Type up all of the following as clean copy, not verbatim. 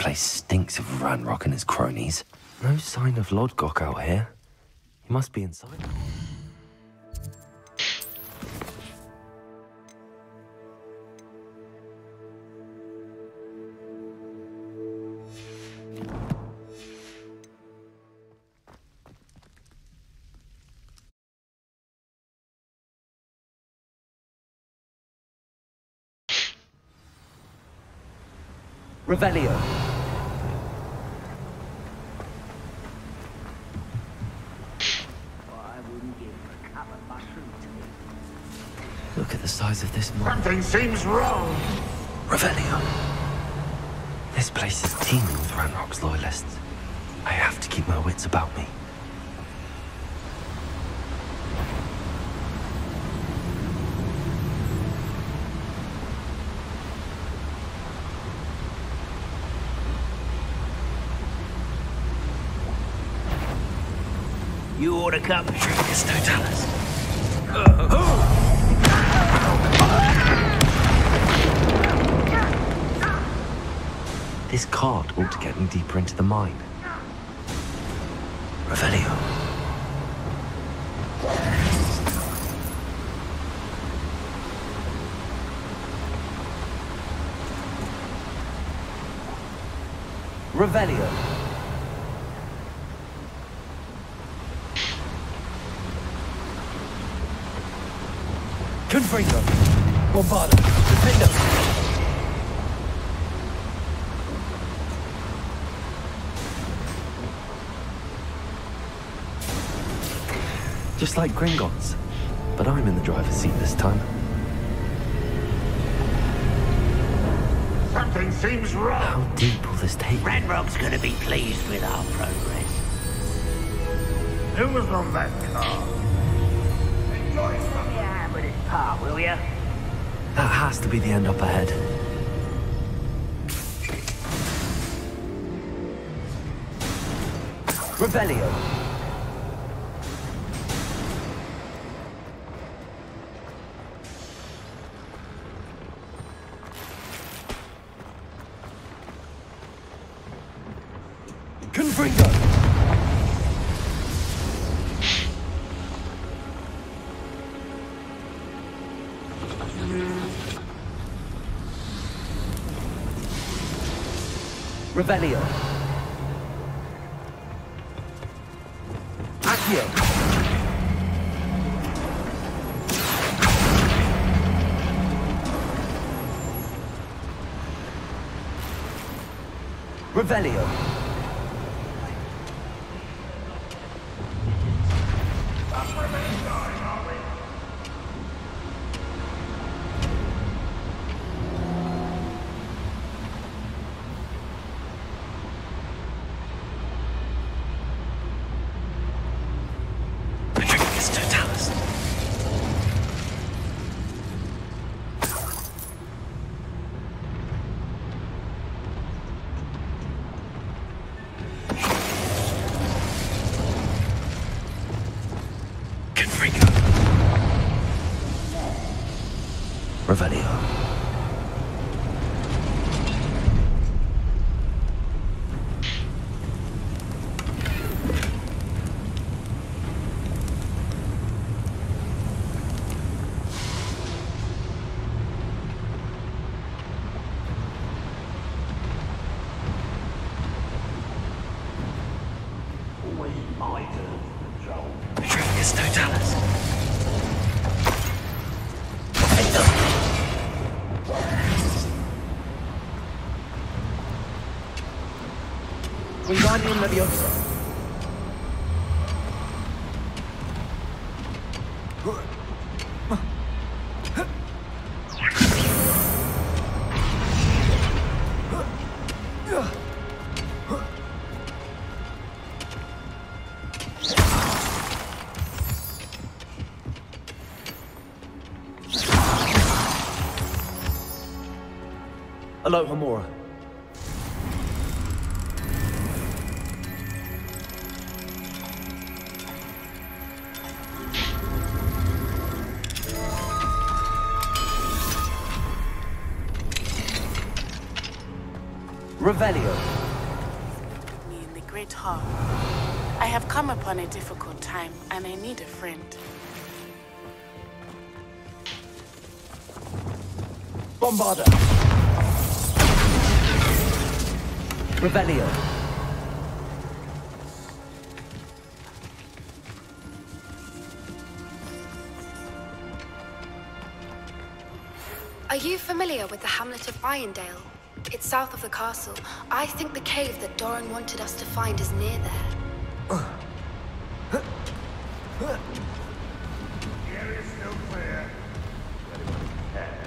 place stinks of Ranrock and his cronies. No sign of Lodgok out here. He must be inside. Revelio. Look at the size of this mine. Something seems wrong. Revelio. This place is teeming with Ranrock's loyalists. I have to keep my wits about me. You ought to come. Trigus Totalis. This card ought to get me deeper into the mine. Revelio. Revelio. Confringo. Bombado. Defendo. Just like Gringotts. But I'm in the driver's seat this time. Something seems wrong. How deep will this take me? Ranrock's gonna be pleased with our progress. Who was on that car? Enjoy some. Yeah, but it's par, will ya? That has to be the end up ahead. Revelio. Confringo. Revelio. Accio. Revelio. Revelio. Always my turn to control. Trigus Totalis. Wingardium Leviosa. Alohomora. Revelio. great harm. I have come upon a difficult time, and I need a friend. Bombarda! Revelio! Are you familiar with the hamlet of Irondale? It's south of the castle. I think the cave that Doran wanted us to find is near there. The area is still clear. Anyone can.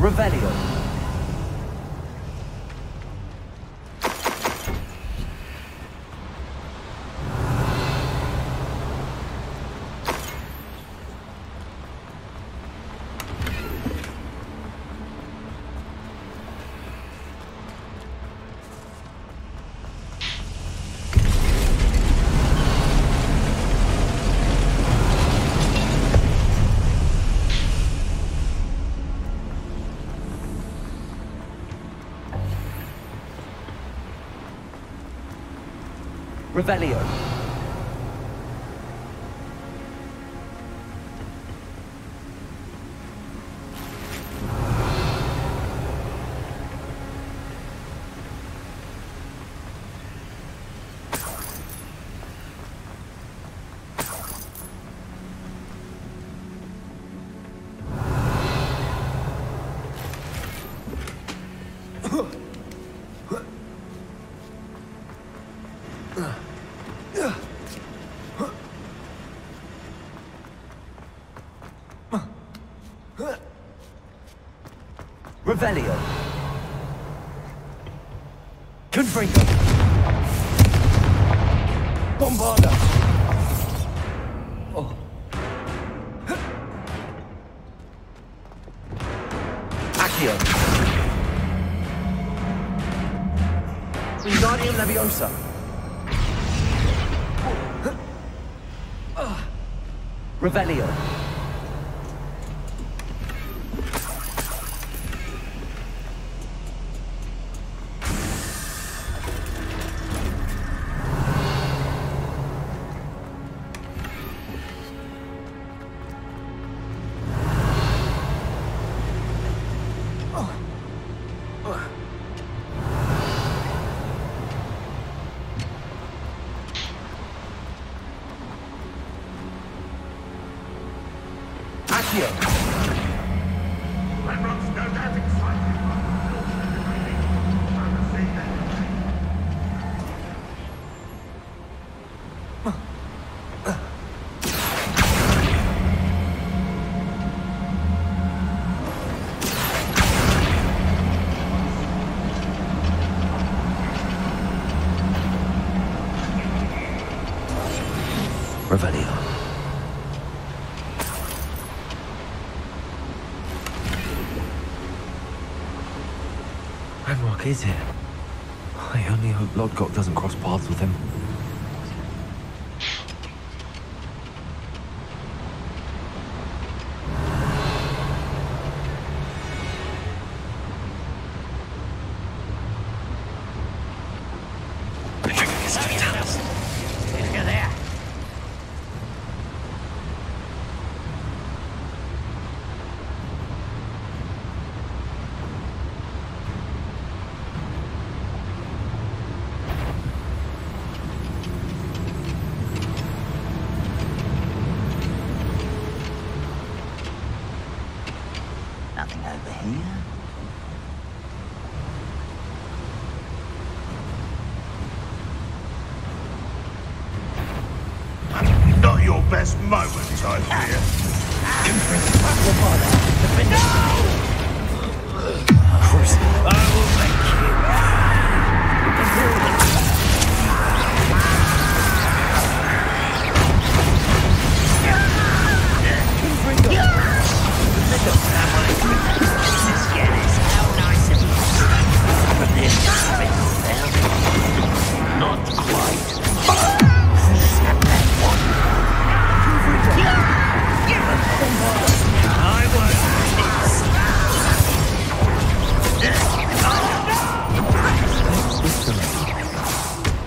Revelio. Revelio. Revelio. Confringo. Bombarda. Oh. Accio. Wingardium Leviosa. Revelio. Accio. Renrock's no doubt excited by the bullshit remaining. Time to see that. Revelio. Ranrock is here. I only hope Lodgok doesn't cross paths with him. Nothing over here. Not your best moment, I fear.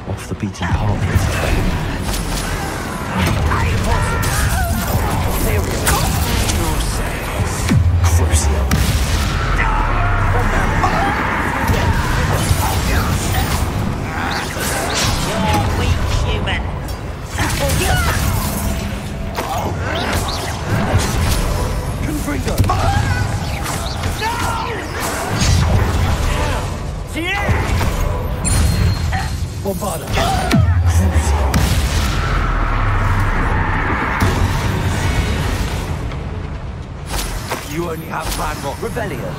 Off the beaten path this time. You only have Ranrock. Revelio.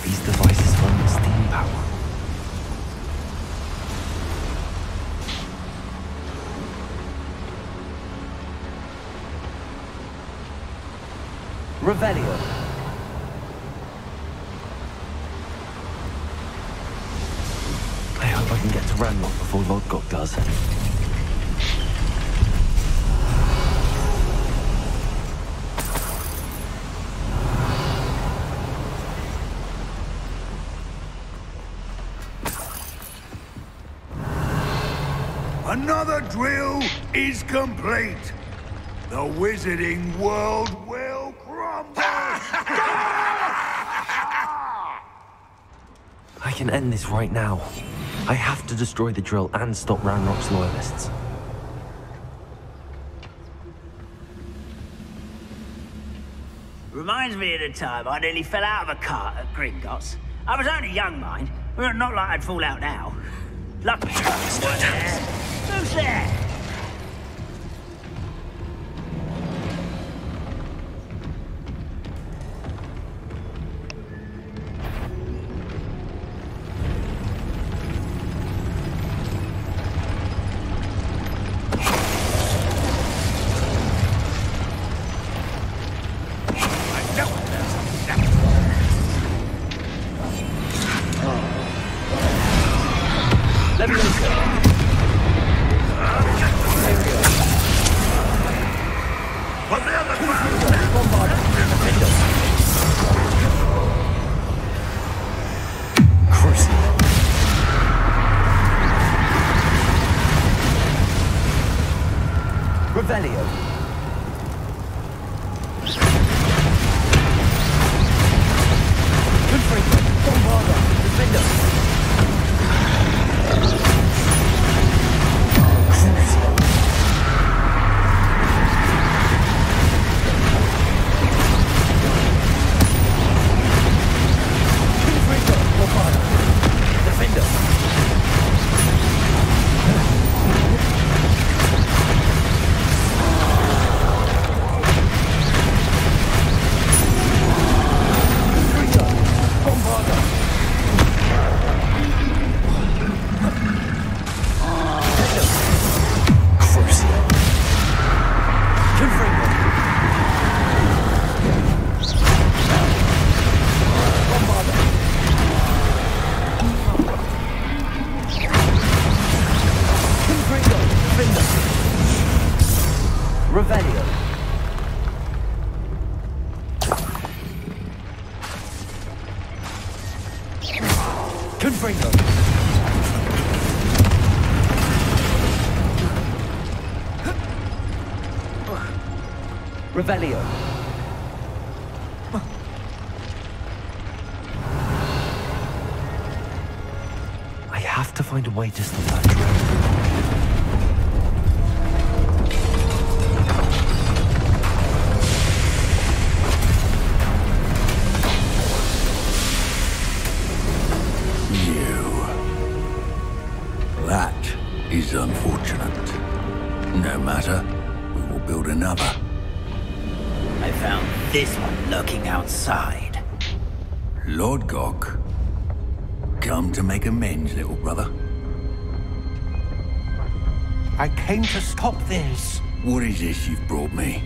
These devices run steam power. Revelio. I hope I can get to Ranrock before Lodgok does. Another drill is complete. The wizarding world will crumble. I can end this right now. I have to destroy the drill and stop Ranrock's loyalists. Reminds me of the time I nearly fell out of a cart at Gringotts. I was only young, mind. Well, not like I'd fall out now. Luck. Who's there? Revelio. Confringo. Bombarda. Defender. Crucio. Confringo. Bombarda. Defender. Revelio. Confringo. Revelio. I have to find a way to stop that train. That is unfortunate. No matter, we will build another. I found this one lurking outside. Lord Gok, come to make amends, little brother. I came to stop this. What is this you've brought me?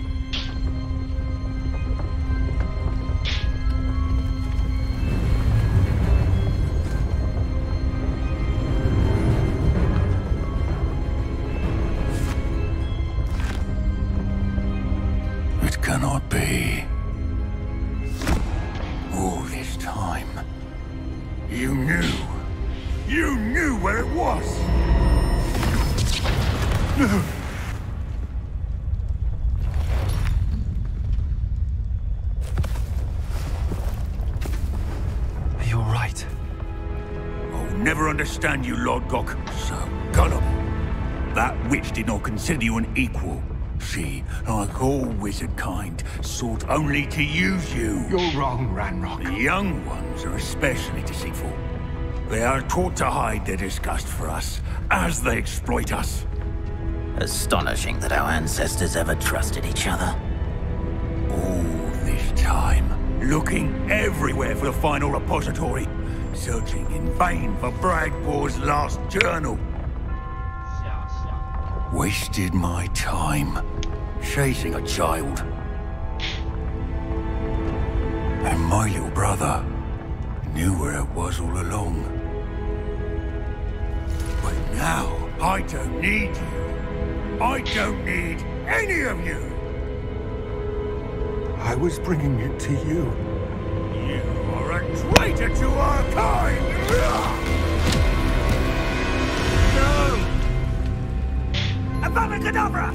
Cannot be. All this time, you knew where it was. Are you all right? I'll never understand you, Lord Gok. So gullible. That witch did not consider you an equal. She, like all wizard kind, sought only to use you. You're wrong, Ranrock. The young ones are especially deceitful. They are taught to hide their disgust for us, as they exploit us. Astonishing that our ancestors ever trusted each other. All this time, looking everywhere for the final repository, searching in vain for Bragpor's last journal. Wasted my time chasing a child. And my little brother knew where it was all along. But now, I don't need you. I don't need any of you. I was bringing it to you. You are a traitor to our kind! No! Abracadabra!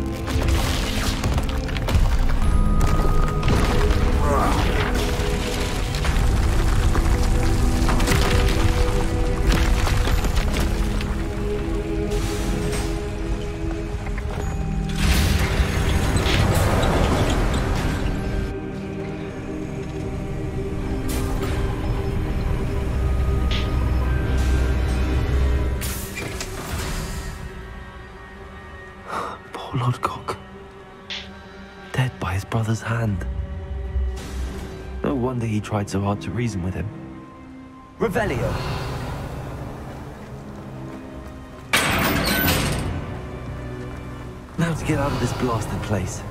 Lodgok. Dead by his brother's hand. No wonder he tried so hard to reason with him. Revelio. Now to get out of this blasted place.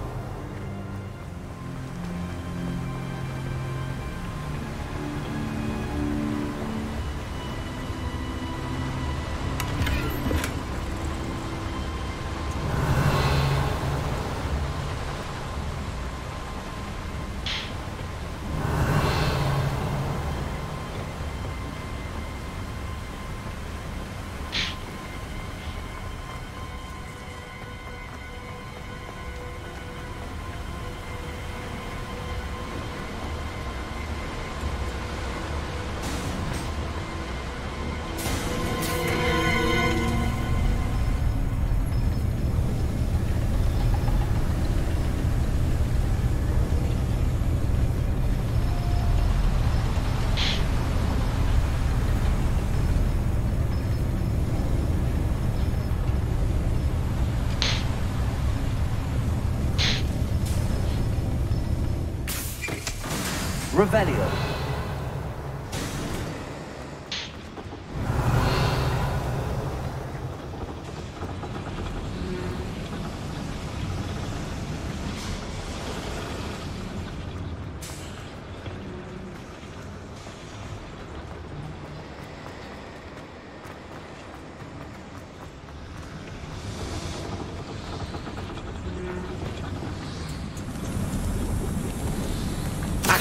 Revelio.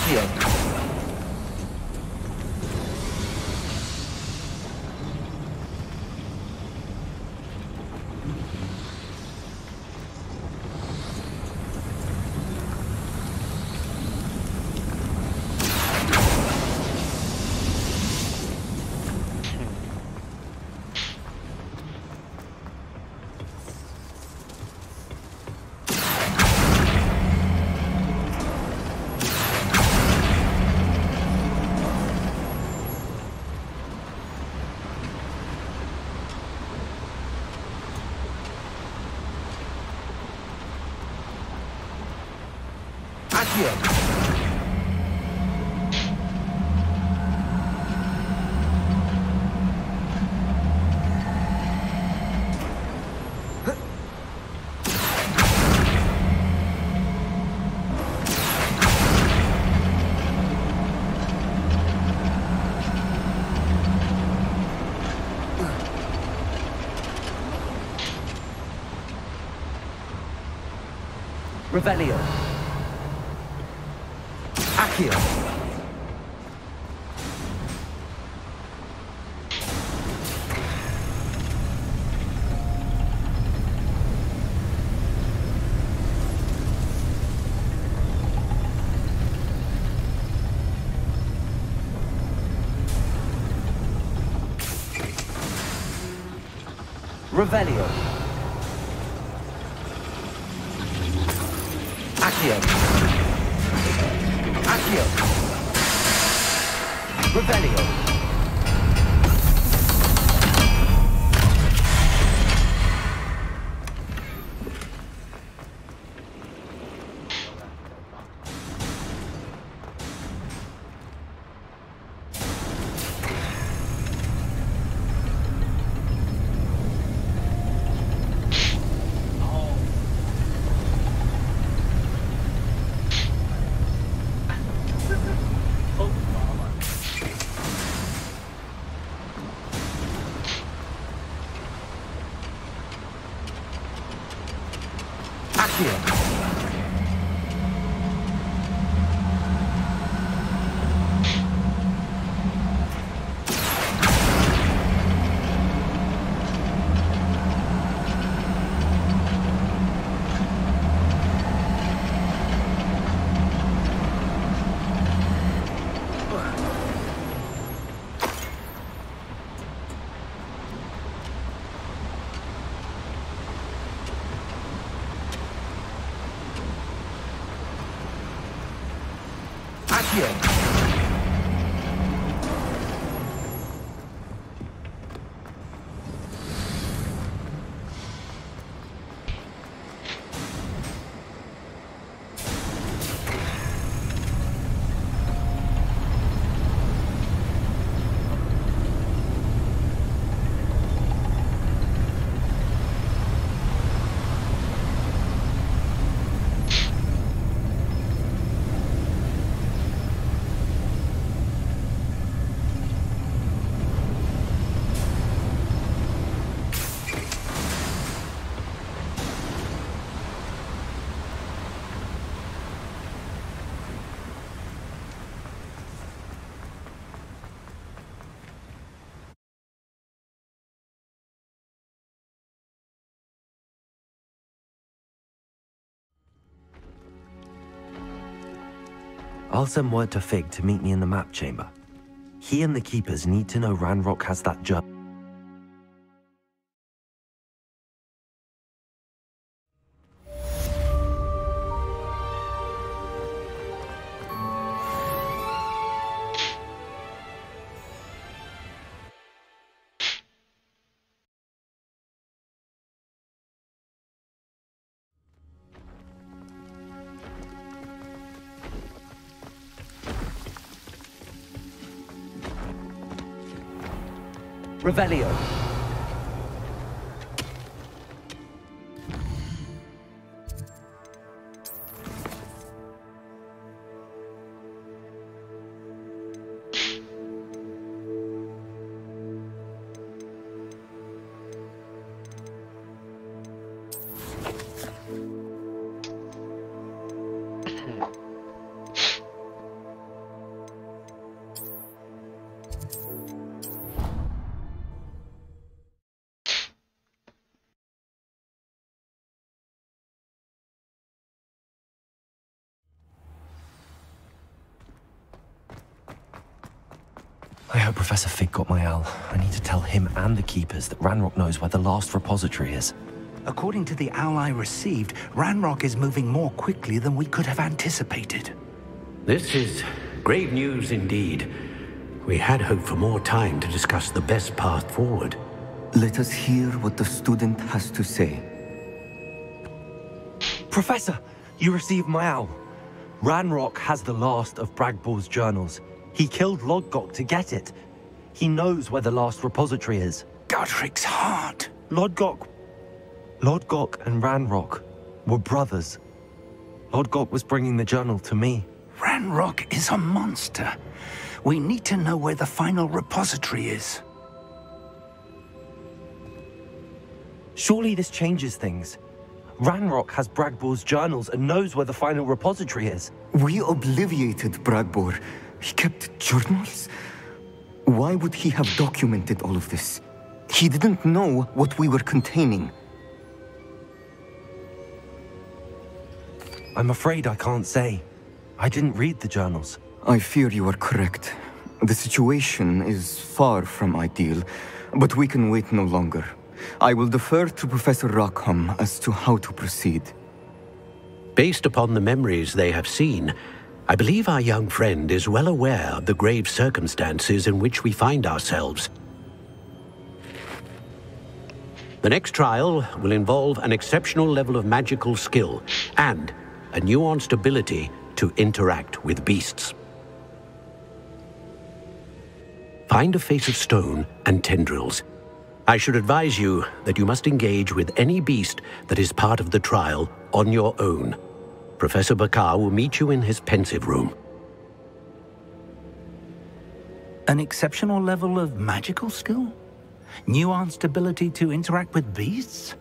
Accio. Accio. Revelio. Accio. Revelio. Accio. Accio. Revelio. Accio. Accio. I'll send word to Fig to meet me in the map chamber. He and the Keepers need to know Ranrock has that journal. Revelio. I hope Professor Fig got my owl. I need to tell him and the Keepers that Ranrock knows where the last repository is. According to the owl I received, Ranrock is moving more quickly than we could have anticipated. This is grave news indeed. We had hoped for more time to discuss the best path forward. Let us hear what the student has to say. Professor, you received my owl. Ranrock has the last of Bragball's journals. He killed Lodgok to get it. He knows where the last repository is. Godric's heart. Lodgok and Ranrock were brothers. Lodgok was bringing the journal to me. Ranrock is a monster. We need to know where the final repository is. Surely this changes things. Ranrock has Bragball's journals and knows where the final repository is. We obliviated Bragbor. He kept journals? Why would he have documented all of this? He didn't know what we were containing. I'm afraid I can't say. I didn't read the journals. I fear you are correct. The situation is far from ideal, but we can wait no longer. I will defer to Professor Rockham as to how to proceed. Based upon the memories they have seen, I believe our young friend is well aware of the grave circumstances in which we find ourselves. The next trial will involve an exceptional level of magical skill and a nuanced ability to interact with beasts. Find a face of stone and tendrils. I should advise you that you must engage with any beast that is part of the trial on your own. Professor Bakar will meet you in his pensive room. An exceptional level of magical skill? Nuanced ability to interact with beasts?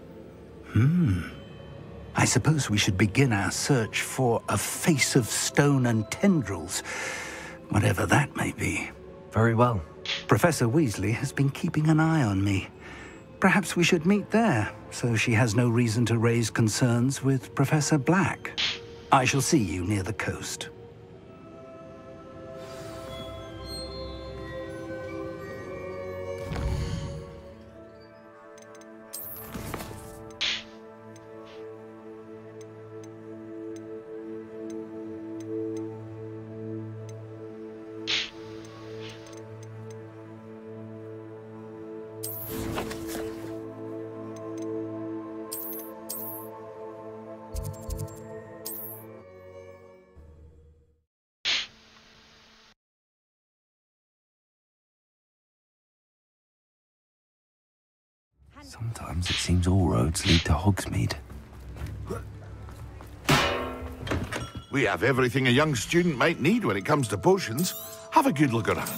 I suppose we should begin our search for a face of stone and tendrils, whatever that may be. Very well. Professor Weasley has been keeping an eye on me. Perhaps we should meet there, so she has no reason to raise concerns with Professor Black. I shall see you near the coast. Sometimes it seems all roads lead to Hogsmeade. We have everything a young student might need when it comes to potions. Have a good look around.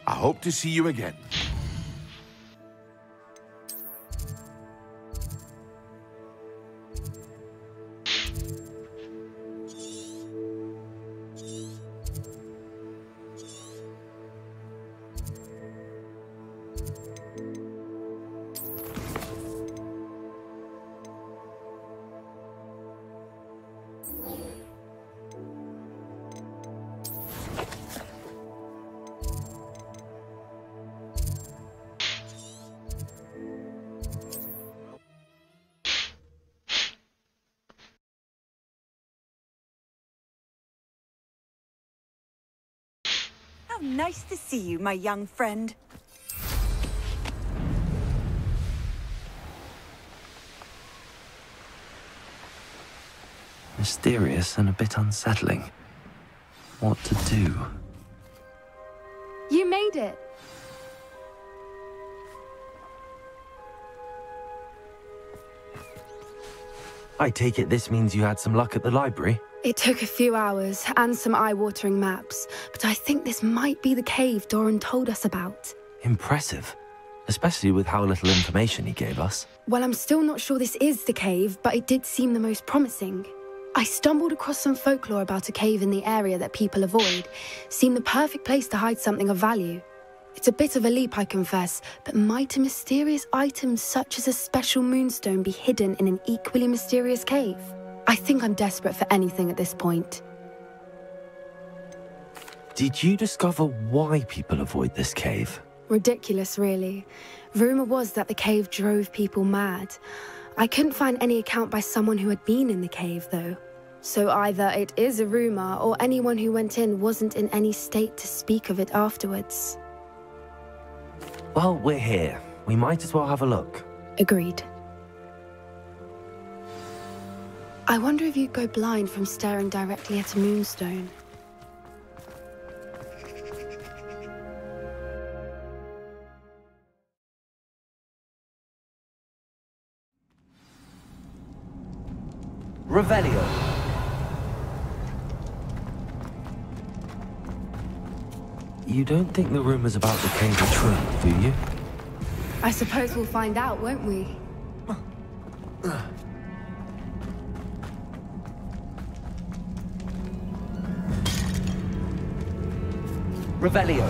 I hope to see you again. nice to see you, my young friend. Mysterious and a bit unsettling. What to do? You made it. I take it this means you had some luck at the library? It took a few hours and some eye-watering maps, but I think this might be the cave Doran told us about. Impressive. Especially with how little information he gave us. Well, I'm still not sure this is the cave, but it did seem the most promising. I stumbled across some folklore about a cave in the area that people avoid. Seemed the perfect place to hide something of value. It's a bit of a leap, I confess, but might a mysterious item such as a special moonstone be hidden in an equally mysterious cave? I think I'm desperate for anything at this point. Did you discover why people avoid this cave? Ridiculous, really. Rumor was that the cave drove people mad. I couldn't find any account by someone who had been in the cave, though. So either it is a rumor, or anyone who went in wasn't in any state to speak of it afterwards. Well, we're here. We might as well have a look. Agreed. I wonder if you'd go blind from staring directly at a moonstone. Revelio. You don't think the rumors about the cave are true, do you? I suppose we'll find out, won't we? Revelio.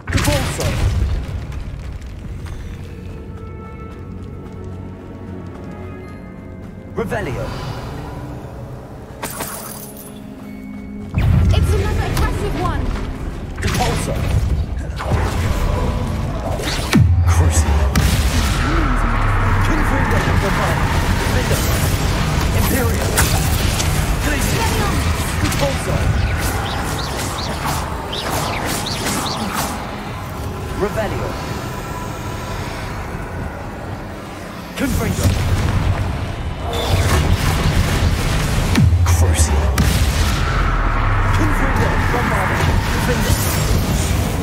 Cabalso. Revelio. It's another aggressive one! Cabalso. Crucible. Confringo. Defender. Imperial. Glacier. Cabalso. Revelio. Confringo.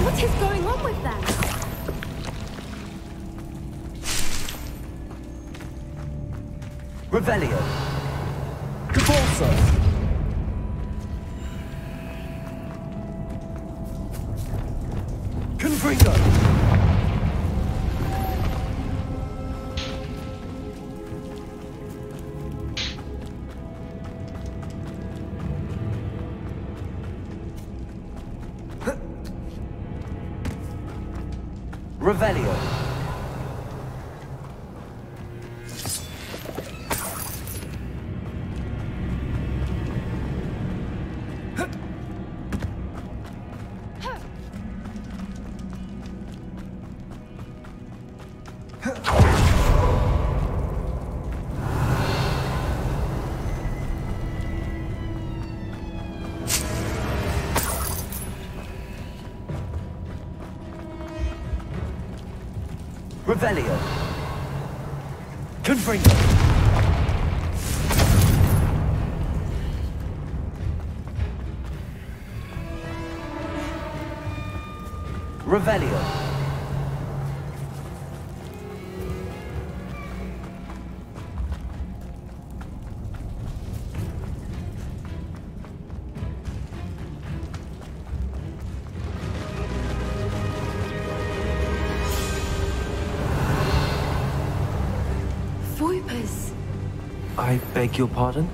What is going on with them? Revelio. Cabalso. Confringo. Revelio. Revelio. Confringo. Revelio. I beg your pardon?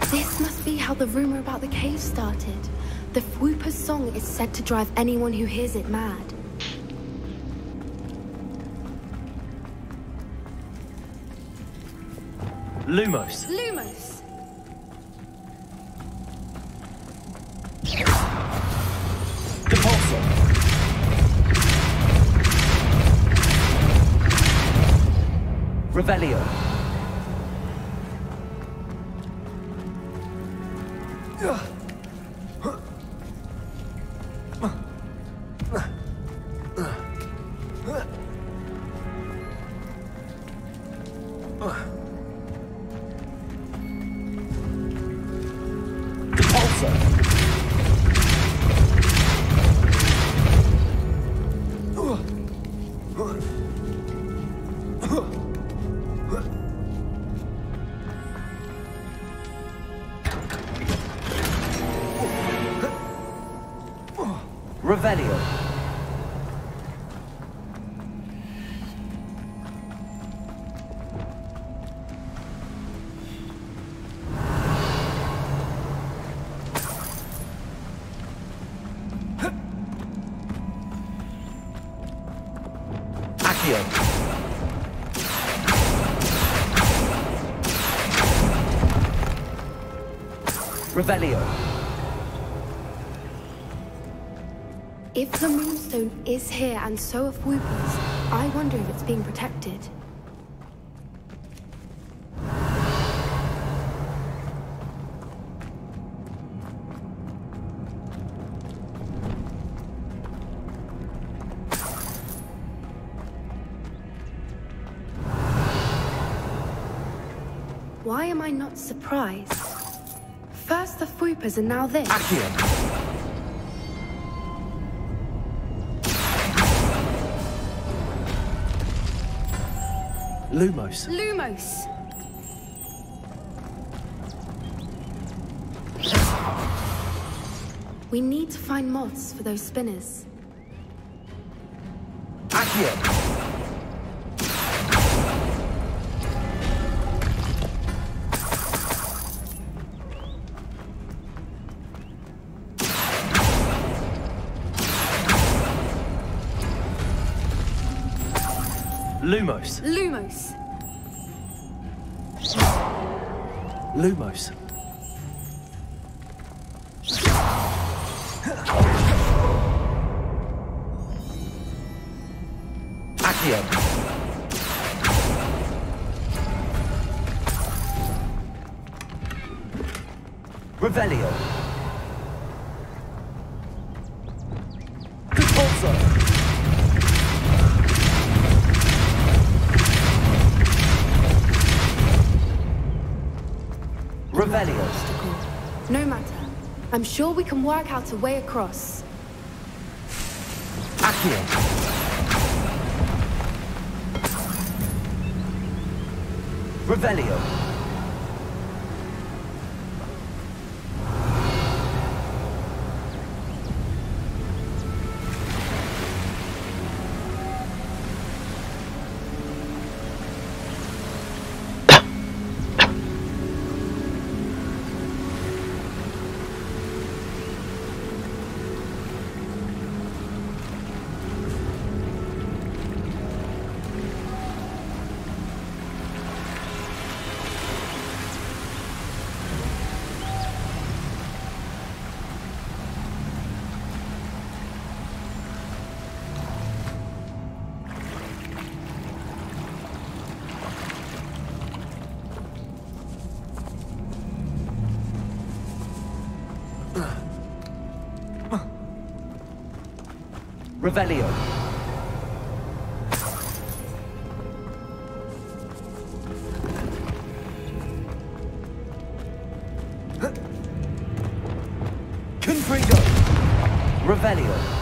This must be how the rumor about the cave started. The Whooper's song is said to drive anyone who hears it mad. Lumos. Lumos! Depulso. Revelio. Repulsor. Revelio. Accio. Revelio. If the Moonstone is here and so are Whoopers, I wonder if it's being protected. Why am I not surprised? First the Whoopers and now this. Accio. Lumos. Lumos! We need to find moths for those spinners. Accio. Lumos. Lumos! Lumos. Accio. Revelio. Repulsor. Revelio. No matter. I'm sure we can work out a way across. Accio. Revelio. Revelio. Confringo. Revelio.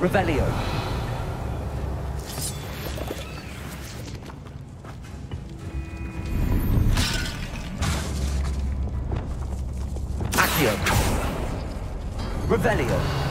Revelio. Accio. Revelio.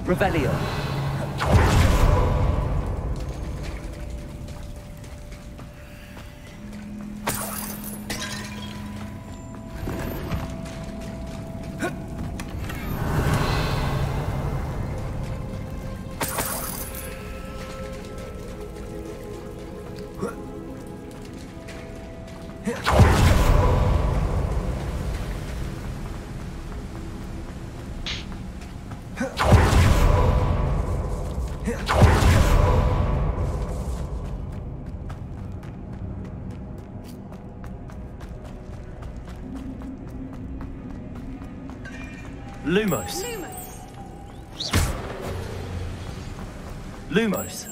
Revelio. Lumos. Lumos.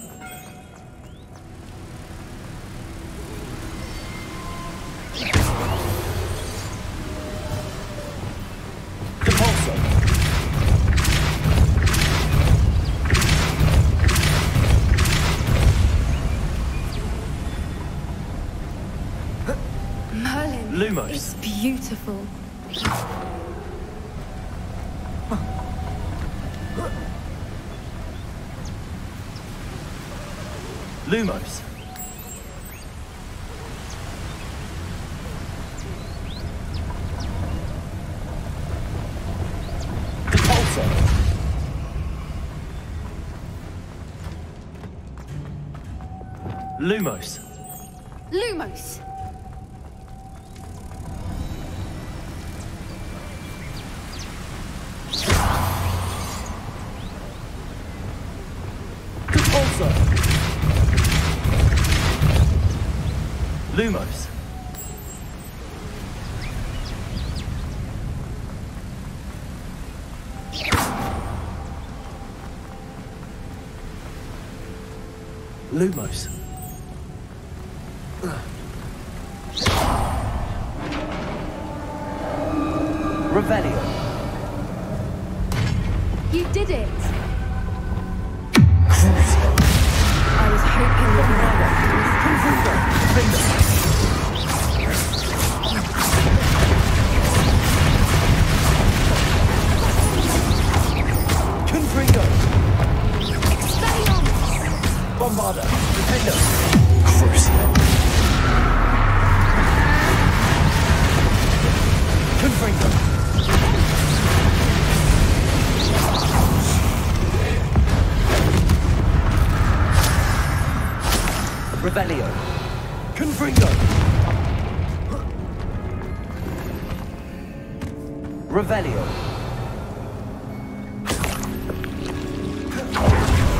Depulso. Merlin. Lumos. It's beautiful. Lumos. Depulso. Lumos. Lumos. Depulso. Lumos. Lumos. Revelio. You did it. I was hoping that Confringo. Expelliarmus. Bombarda. Defender. Crucio. Confringo. Revelio. Confringo. Revelio.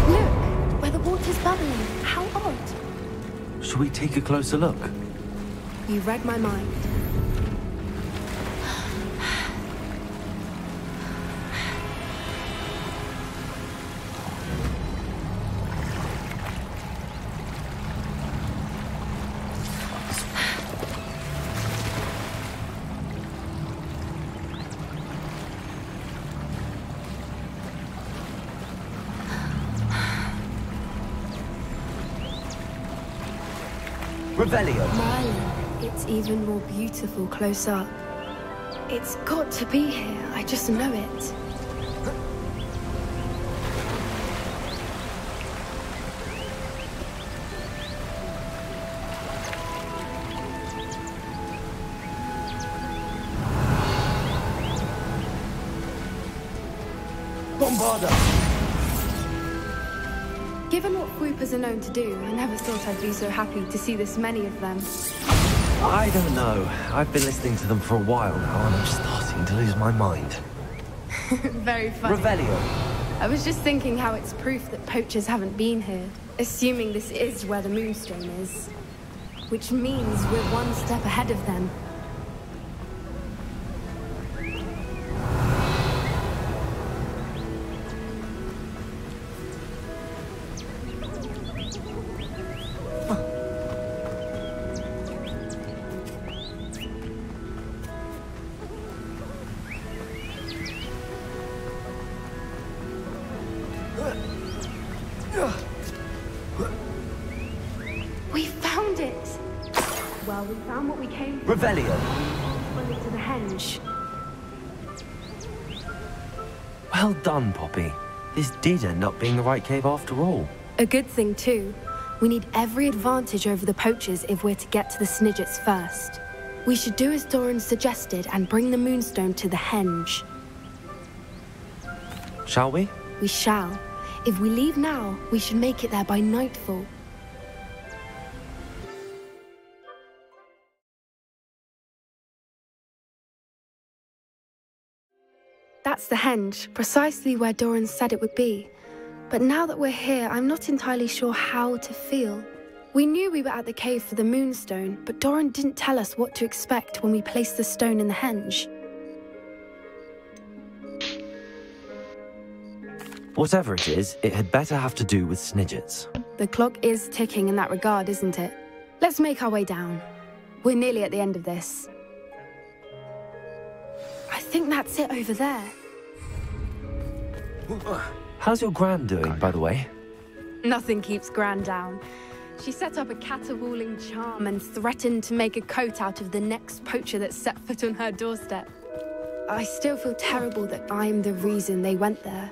Look, where the water's bubbling. How odd. Shall we take a closer look? You read my mind. Revelio. Merlin, it's even more beautiful close up. It's got to be here. I just know it. Bombarda! Given what swoopers are known to do, I never thought I'd be so happy to see this many of them. I don't know. I've been listening to them for a while now, and I'm starting to lose my mind. Very funny. Revelio. I was just thinking how it's proof that poachers haven't been here, assuming this is where the Moonstone is. Which means we're one step ahead of them. We found it! Well, we found what we came for. Revelio. Fully to the henge. Well done, Poppy. This did end up being the right cave after all. A good thing, too. We need every advantage over the poachers if we're to get to the Snidgets first. We should do as Doran suggested and bring the Moonstone to the henge. Shall we? We shall. If we leave now, we should make it there by nightfall. That's the henge, precisely where Doran said it would be. But now that we're here, I'm not entirely sure how to feel. We knew we were at the cave for the Moonstone, but Doran didn't tell us what to expect when we placed the stone in the henge. Whatever it is, it had better have to do with Snidgets. The clock is ticking in that regard, isn't it? Let's make our way down. We're nearly at the end of this. I think that's it over there. How's your Gran doing, by the way? Nothing keeps Gran down. She set up a caterwauling charm and threatened to make a coat out of the next poacher that set foot on her doorstep. I still feel terrible that I'm the reason they went there.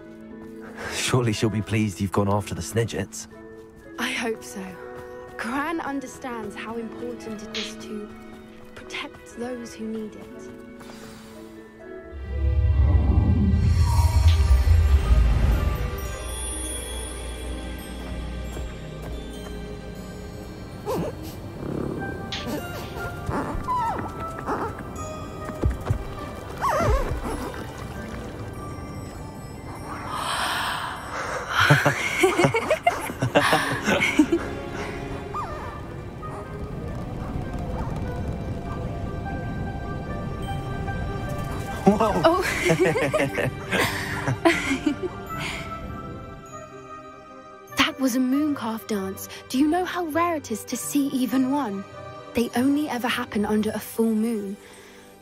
Surely she'll be pleased you've gone after the Snidgets. I hope so. Gran understands how important it is to protect those who need it. Whoa! Oh. That was a mooncalf dance. Do you know how rare it is to see even one? They only ever happen under a full moon.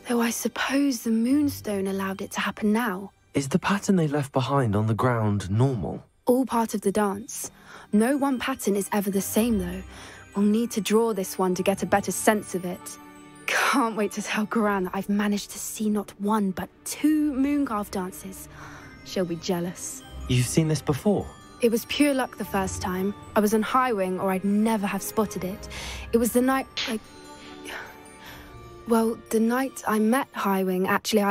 Though I suppose the Moonstone allowed it to happen now. Is the pattern they left behind on the ground normal? All part of the dance. No one pattern is ever the same, though. We'll need to draw this one to get a better sense of it. Can't wait to tell Gran that I've managed to see not one, but 2 mooncalf dances. She'll be jealous. You've seen this before? It was pure luck the first time. I was on Highwing, or I'd never have spotted it. It was the night Well, the night I met Highwing, actually,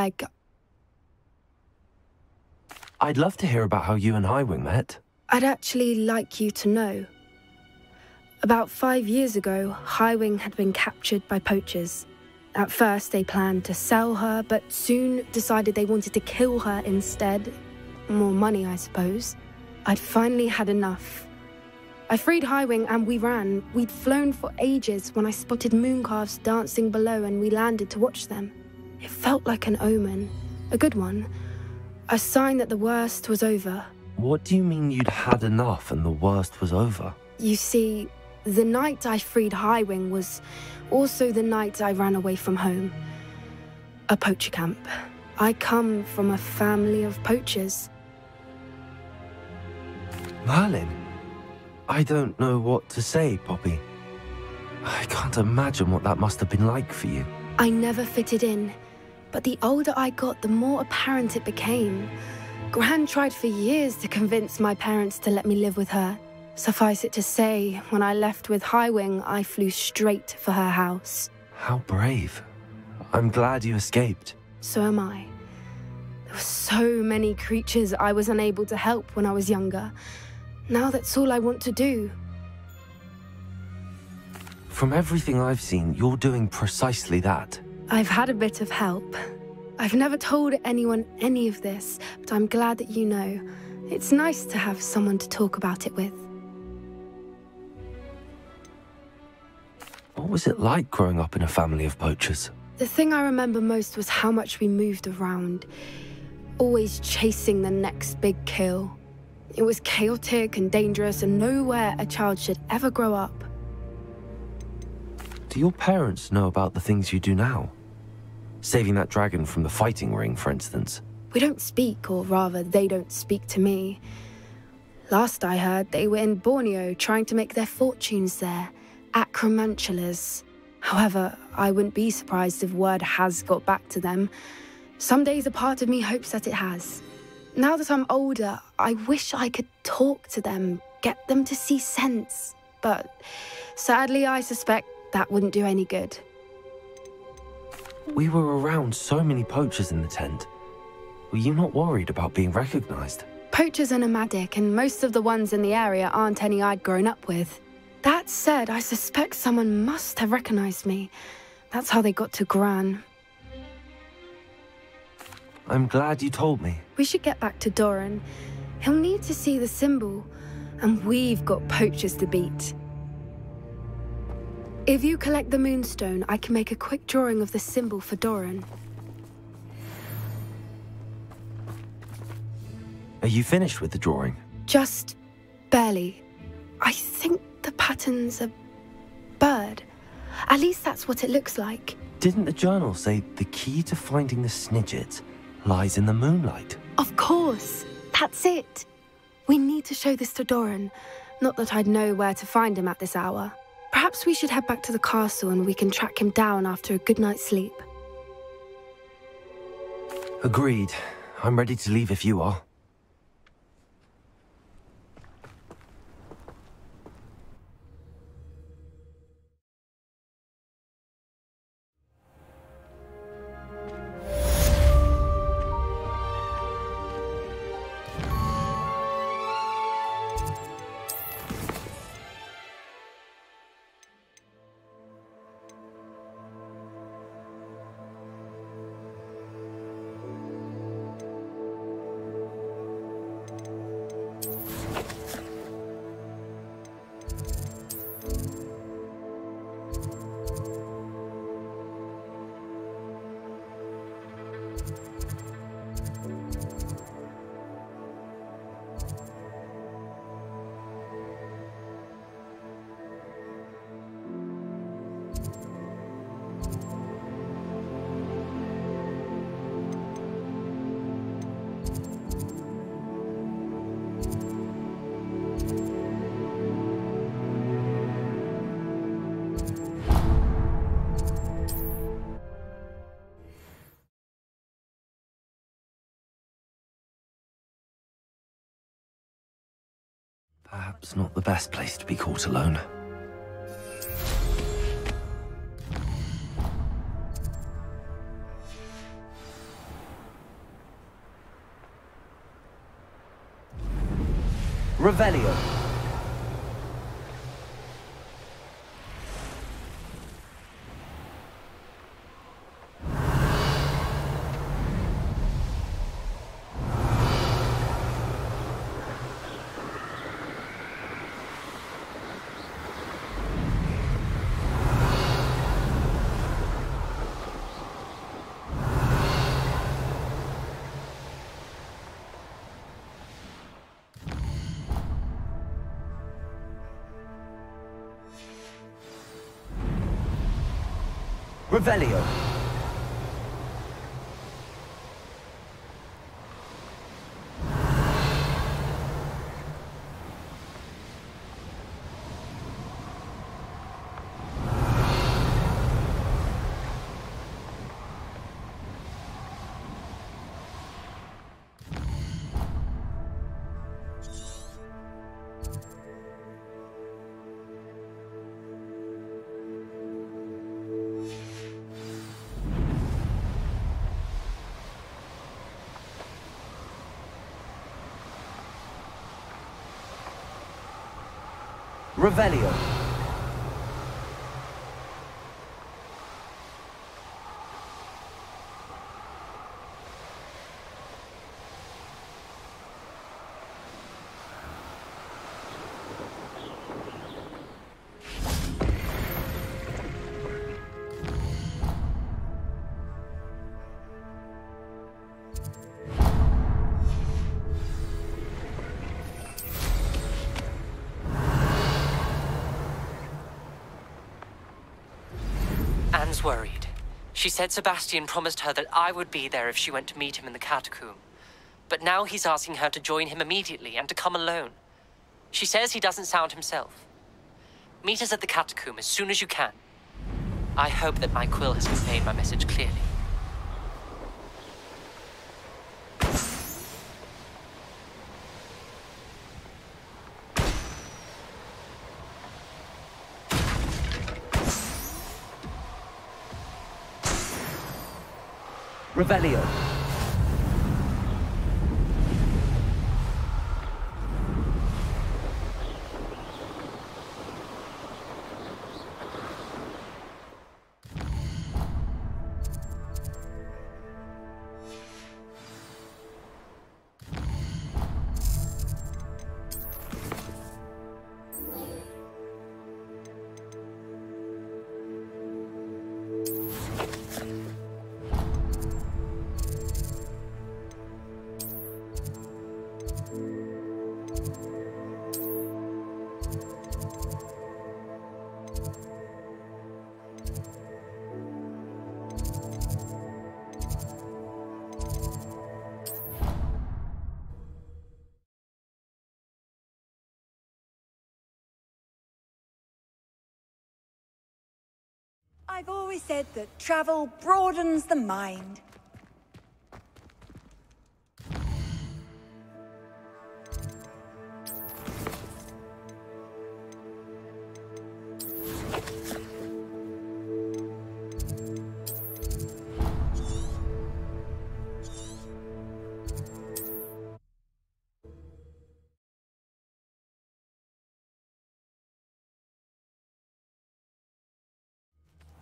I'd love to hear about how you and Highwing met. I'd actually like you to know. About 5 years ago, Highwing had been captured by poachers. At first, they planned to sell her, but soon decided they wanted to kill her instead. More money, I suppose. I'd finally had enough. I freed Highwing and we ran. We'd flown for ages when I spotted mooncalves dancing below and we landed to watch them. It felt like an omen. A good one. A sign that the worst was over. What do you mean you'd had enough and the worst was over? You see, the night I freed Highwing was also the night I ran away from home. A poacher camp. I come from a family of poachers. Merlin? I don't know what to say, Poppy. I can't imagine what that must have been like for you. I never fitted in, but the older I got, the more apparent it became. Gran tried for years to convince my parents to let me live with her. Suffice it to say, when I left with Highwing, I flew straight for her house. How brave. I'm glad you escaped. So am I. There were so many creatures I was unable to help when I was younger. Now that's all I want to do. From everything I've seen, you're doing precisely that. I've had a bit of help. I've never told anyone any of this, but I'm glad that you know. It's nice to have someone to talk about it with. What was it like growing up in a family of poachers? The thing I remember most was how much we moved around, always chasing the next big kill. It was chaotic and dangerous, and nowhere a child should ever grow up. Do your parents know about the things you do now? Saving that dragon from the fighting ring, for instance. We don't speak, or rather, they don't speak to me. Last I heard, they were in Borneo trying to make their fortunes there, acromantulas. However, I wouldn't be surprised if word has got back to them. Some days a part of me hopes that it has. Now that I'm older, I wish I could talk to them, get them to see sense. But sadly, I suspect that wouldn't do any good. We were around so many poachers in the tent. Were you not worried about being recognized? Poachers are nomadic, and most of the ones in the area aren't any I'd grown up with. That said, I suspect someone must have recognized me. That's how they got to Gran. I'm glad you told me. We should get back to Doran. He'll need to see the symbol, and we've got poachers to beat. If you collect the moonstone, I can make a quick drawing of the symbol for Doran. Are you finished with the drawing? Just barely. I think the pattern's a bird. At least that's what it looks like. Didn't the journal say the key to finding the Snidget lies in the moonlight? Of course. That's it. We need to show this to Doran. Not that I'd know where to find him at this hour. Perhaps we should head back to the castle and we can track him down after a good night's sleep. Agreed. I'm ready to leave if you are. Perhaps not the best place to be caught alone. Revelio. Revelio. Revelio. Anne's worried. She said Sebastian promised her that I would be there if she went to meet him in the catacomb. But now he's asking her to join him immediately and to come alone. She says he doesn't sound himself. Meet us at the catacomb as soon as you can. I hope that my quill has conveyed my message clearly. Revelio. I've always said that travel broadens the mind.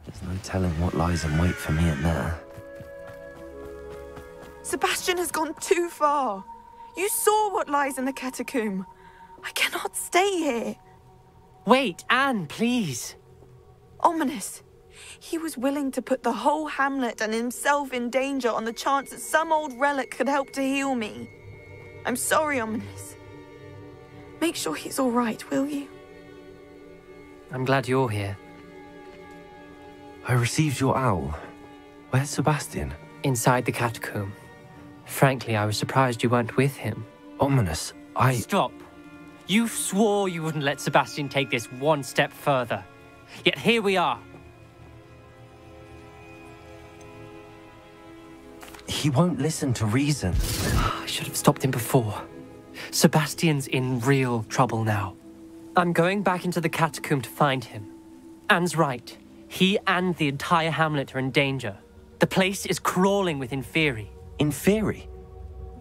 There's no telling what lies in wait for me in there. Sebastian has gone too far. You saw what lies in the catacomb. I cannot stay here. Wait, Anne, please. Ominous. He was willing to put the whole hamlet and himself in danger on the chance that some old relic could help to heal me. I'm sorry, Ominous. Make sure he's all right, will you? I'm glad you're here. I received your owl. Where's Sebastian? Inside the catacomb. Frankly, I was surprised you weren't with him. Ominous, Stop. You swore you wouldn't let Sebastian take this one step further. Yet here we are. He won't listen to reason. I should have stopped him before. Sebastian's in real trouble now. I'm going back into the catacomb to find him. Anne's right. He and the entire hamlet are in danger. The place is crawling with Inferi. Inferi?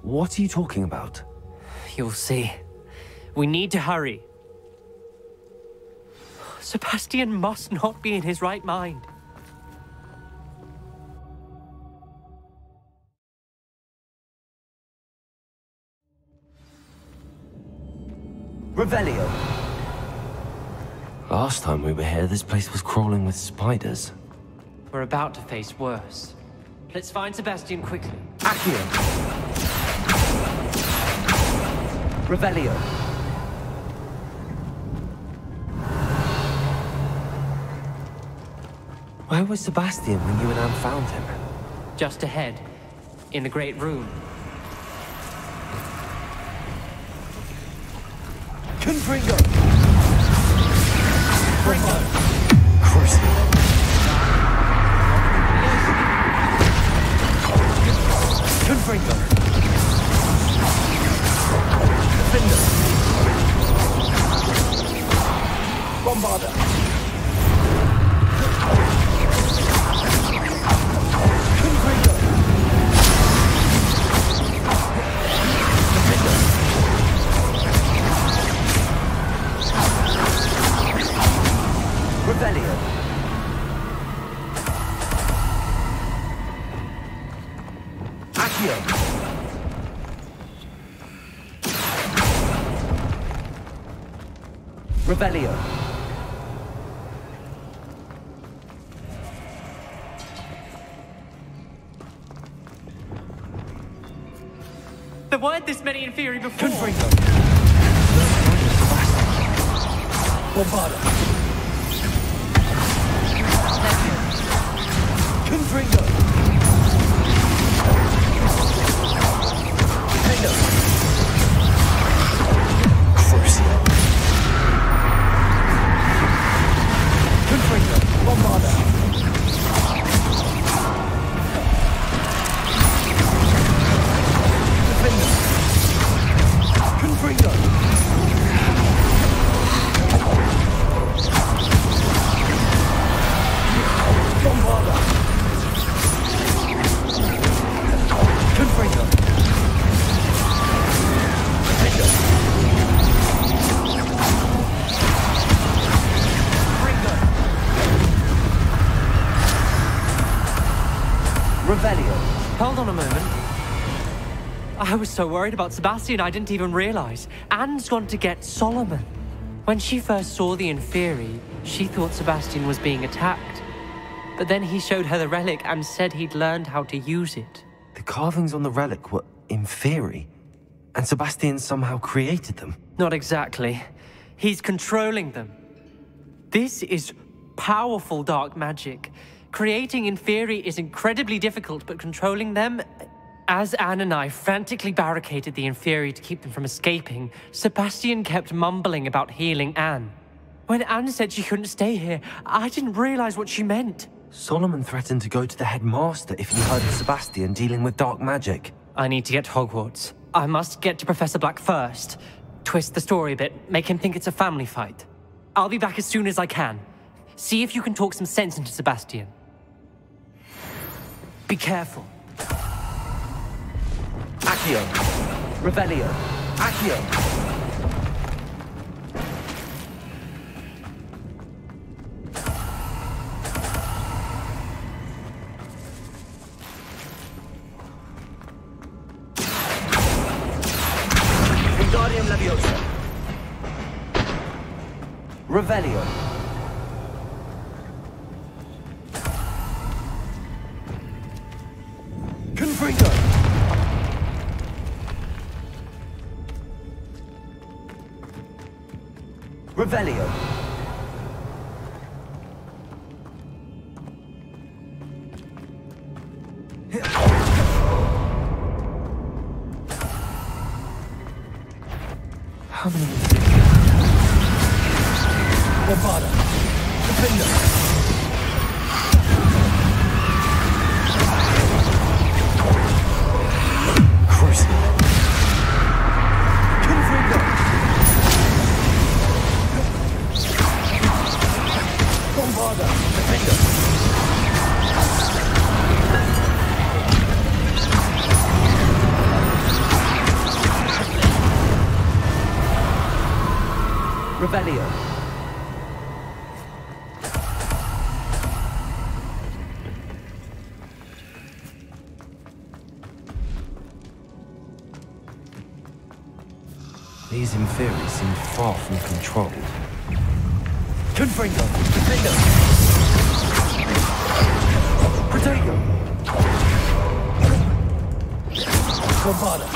What are you talking about? You'll see. We need to hurry. Sebastian must not be in his right mind. Revelio. Last time we were here, this place was crawling with spiders. We're about to face worse. Let's find Sebastian quickly. Accio. Revelio. Where was Sebastian when you and Anne found him? Just ahead, in the Great Room. Confringo. Confringo. Defender. Bombarder. Confringo. Defender. Accio. Revelio. There weren't this many Inferi before. Confringo. Bombarda. Confringo. Halo. Crucio. Confringo. Bombarda. Defender. Confringo. Bombarda. Confringo. Defender. Confringo. Revelio. Hold on a moment. I was so worried about Sebastian I didn't even realize. Anne's gone to get Solomon. When she first saw the Inferi, she thought Sebastian was being attacked. But then he showed her the relic and said he'd learned how to use it. The carvings on the relic were Inferi, and Sebastian somehow created them. Not exactly. He's controlling them. This is powerful dark magic. Creating Inferi is incredibly difficult, but controlling them... As Anne and I frantically barricaded the Inferi to keep them from escaping, Sebastian kept mumbling about healing Anne. When Anne said she couldn't stay here, I didn't realize what she meant. Solomon threatened to go to the headmaster if he heard of Sebastian dealing with dark magic. I need to get to Hogwarts. I must get to Professor Black first. Twist the story a bit, make him think it's a family fight. I'll be back as soon as I can. See if you can talk some sense into Sebastian. Be careful. Accio. Revelio. Accio. Wingardium Leviosa. Revelio. Confringo. Revelio. How many? Bombarda. Defender. Crucio. Confringo. Bombarda. Defender. Revelio. These Inferi seem far from controlled. Confringo. Defender. Protego. Bombarda.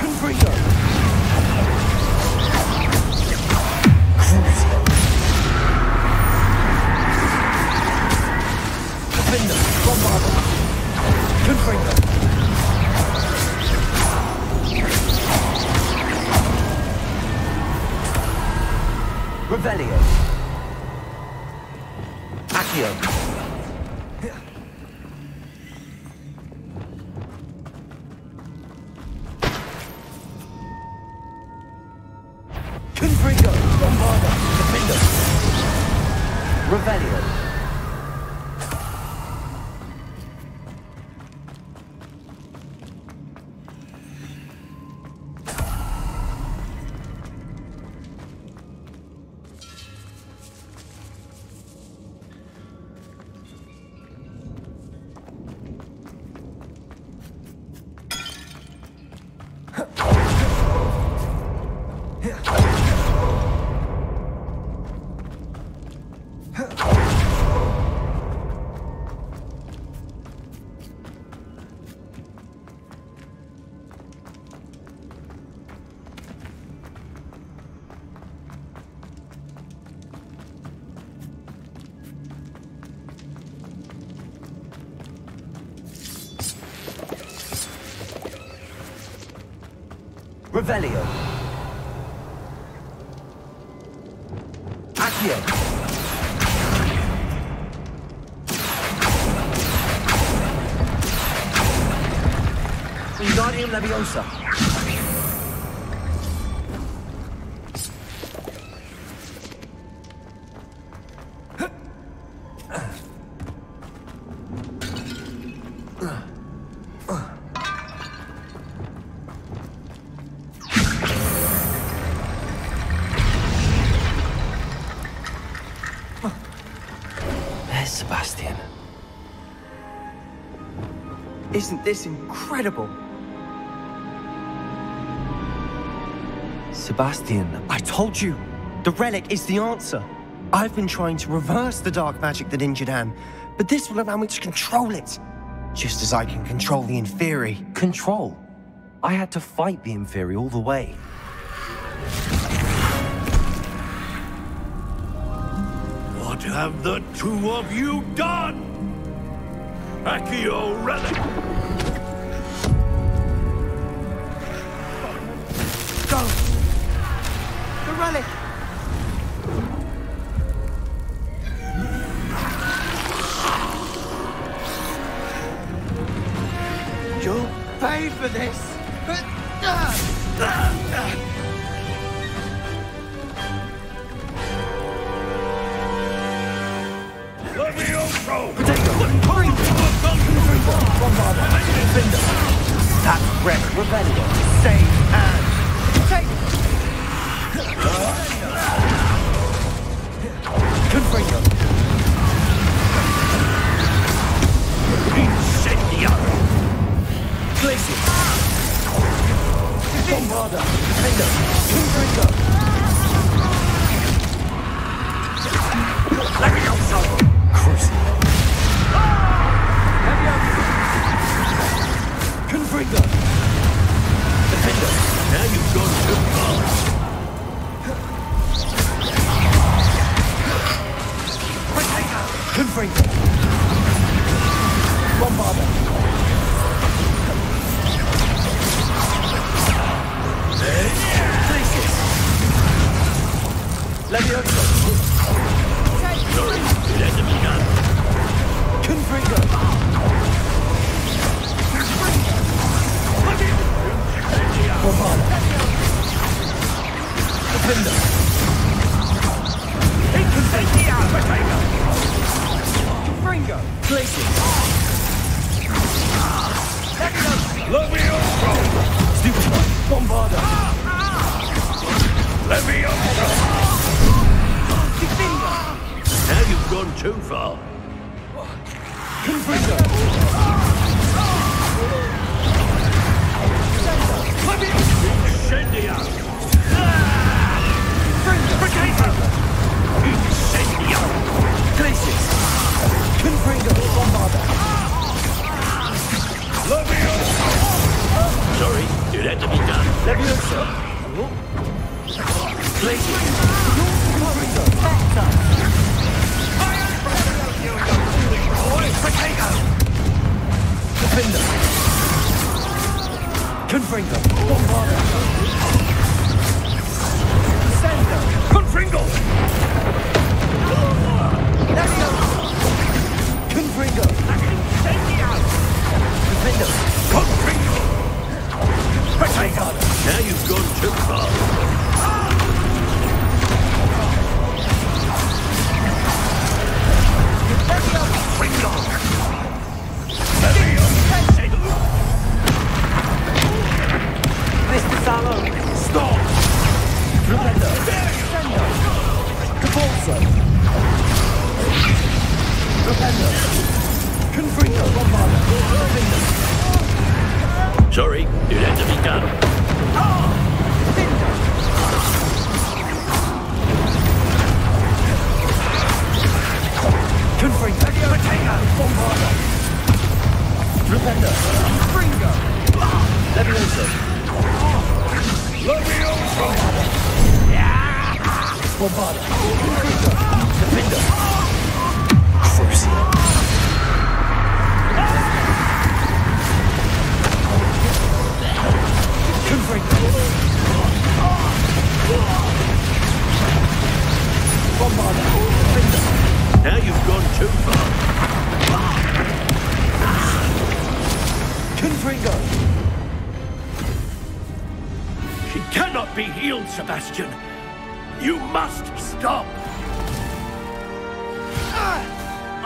Confringo. Crucio. Defender. Bombarda. Confringo. Revelio. Accio. Confringo. Bombarda. Defender. Revelio. Revelio. Accio. Wingardium Leviosa. There's Sebastian. Isn't this incredible? Sebastian, I told you. The relic is the answer. I've been trying to reverse the dark magic that injured Anne, but this will allow me to control it. Just as I can control the Inferi. Control? I had to fight the Inferi all the way. What have the two of you done? Accio relic! Go! The relic! You'll pay for this! Levioso! That's Wreck, Revelio. Save Anne. Confringo. Incendiary! Glacier. Bombarda. Defender. Confringo. Levioso. Crucible. Confringo. Defender. Now you've gone too far. Confringo. Bombarda. Glacier. Levioso. Sorry, it had to be done. Confringo. Bombarda. Defender. Confringo. Glacier. Levioso! Stupefy. Bombarda. Levioso! Now you've gone too far. Confringo. Incendiary! Incendiary! Glacier. Confringo. Bombarda. Levioso! Sorry, it had to be done. Levioso. Glacier. Confringo. Defender. Confringo. Bombarda. Sender. Confringo! Confringo. Defender. Confringo! Now you've gone too far. Confringo! Mr. Salo. Stop. Defender. Sender. Cabalso. Defender. Confringo. Bombarda. Defender. Sorry, it had to be done. Defender. Confringo. Bombarda. Defender. Confringo. Levioso. Levioso! Bombarda. Confringo. Defender. Crucible. Confringo. be healed, Sebastian. You must stop.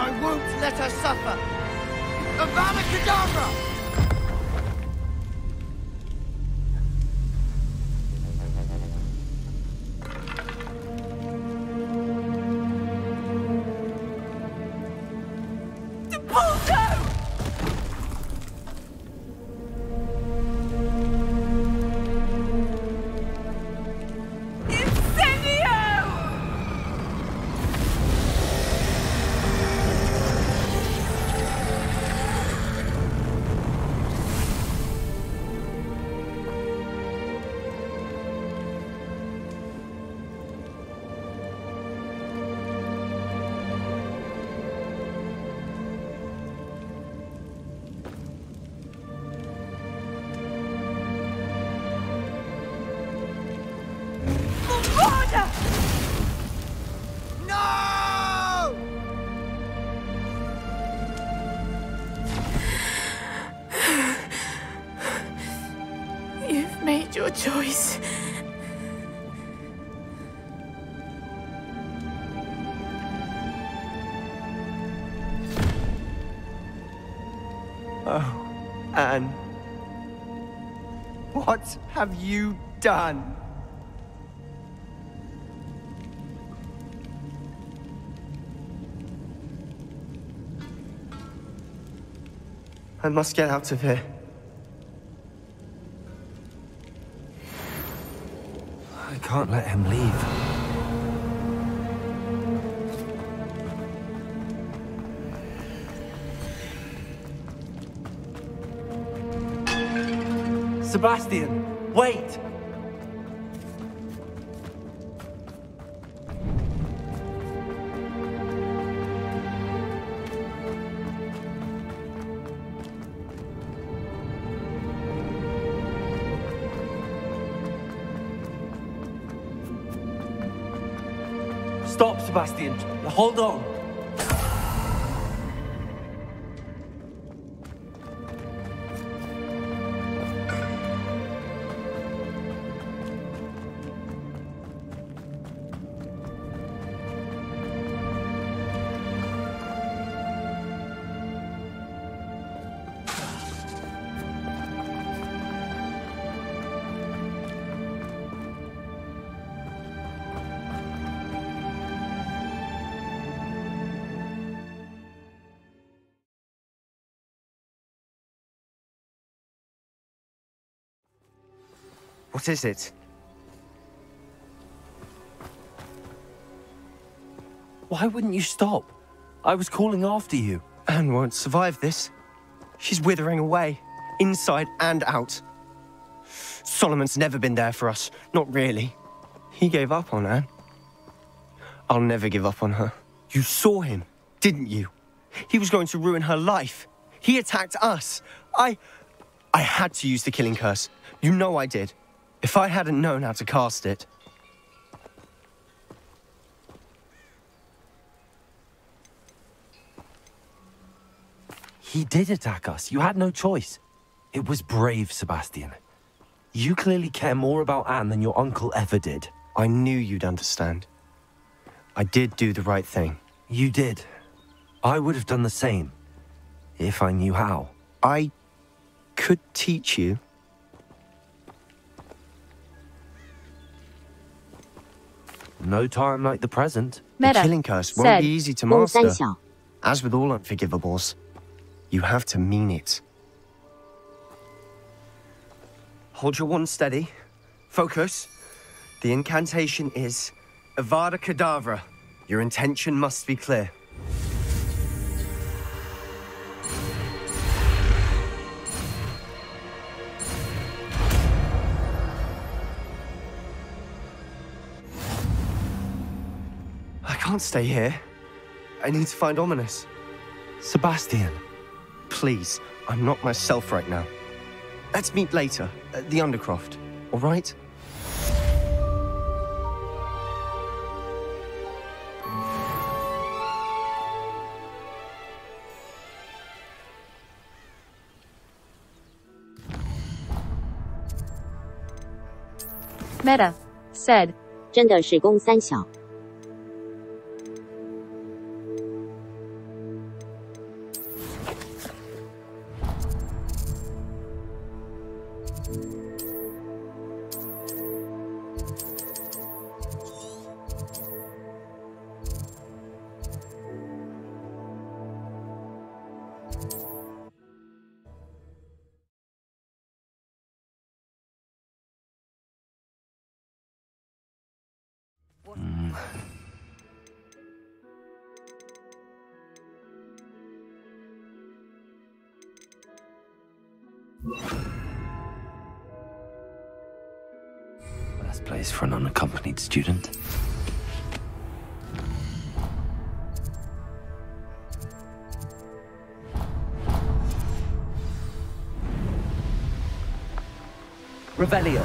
I won't let her suffer. Avada Kedavra! Your choice. Oh, Anne. What have you done? I must get out of here. I can't let him leave. Sebastian, wait! Stop, Sebastian. Hold on. What is it? Why wouldn't you stop? I was calling after you. Anne won't survive this. She's withering away, inside and out. Solomon's never been there for us, not really. He gave up on Anne. I'll never give up on her. You saw him, didn't you? He was going to ruin her life. He attacked us. I had to use the killing curse. You know I did. If I hadn't known how to cast it... He did attack us. You had no choice. It was brave, Sebastian. You clearly care more about Anne than your uncle ever did. I knew you'd understand. I did do the right thing. You did. I would have done the same, if I knew how. I could teach you. No time like the present. The killing curse won't be easy to master. As with all unforgivables, you have to mean it. Hold your wand steady. Focus. The incantation is Avada Kedavra. Your intention must be clear. I can't stay here. I need to find Ominous. Sebastian. Please, I'm not myself right now. Let's meet later, at the Undercroft, all right? Meta said. 真的是公三小。Best place for an unaccompanied student. Revelio.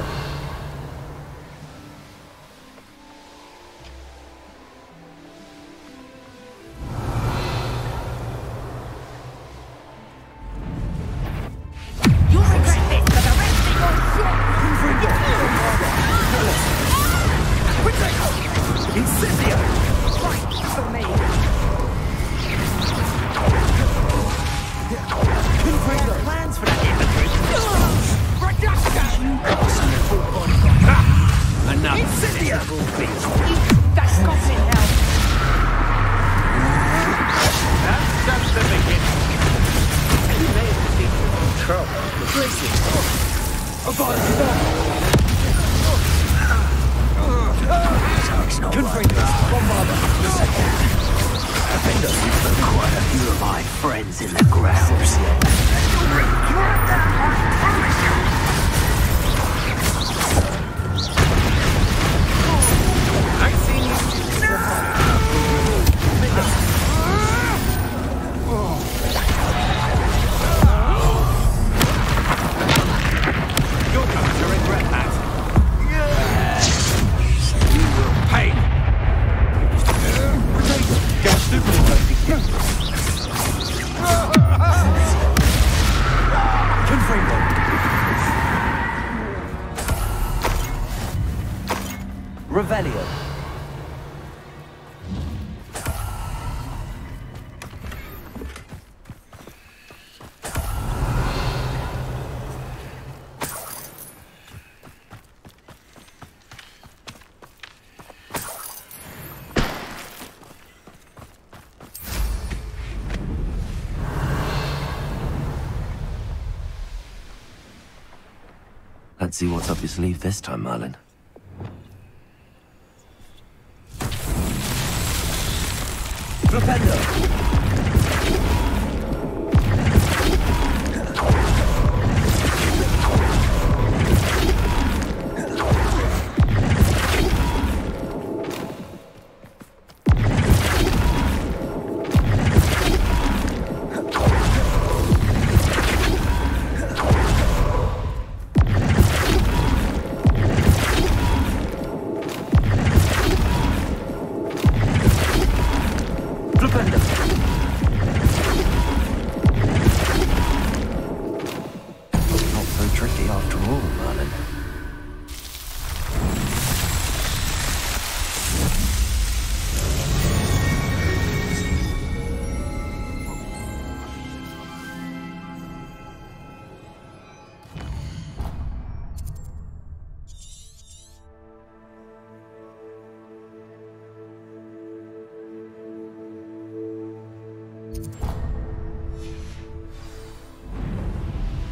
Revelio. Let's see what's up your sleeve this time, Merlin. Propendo!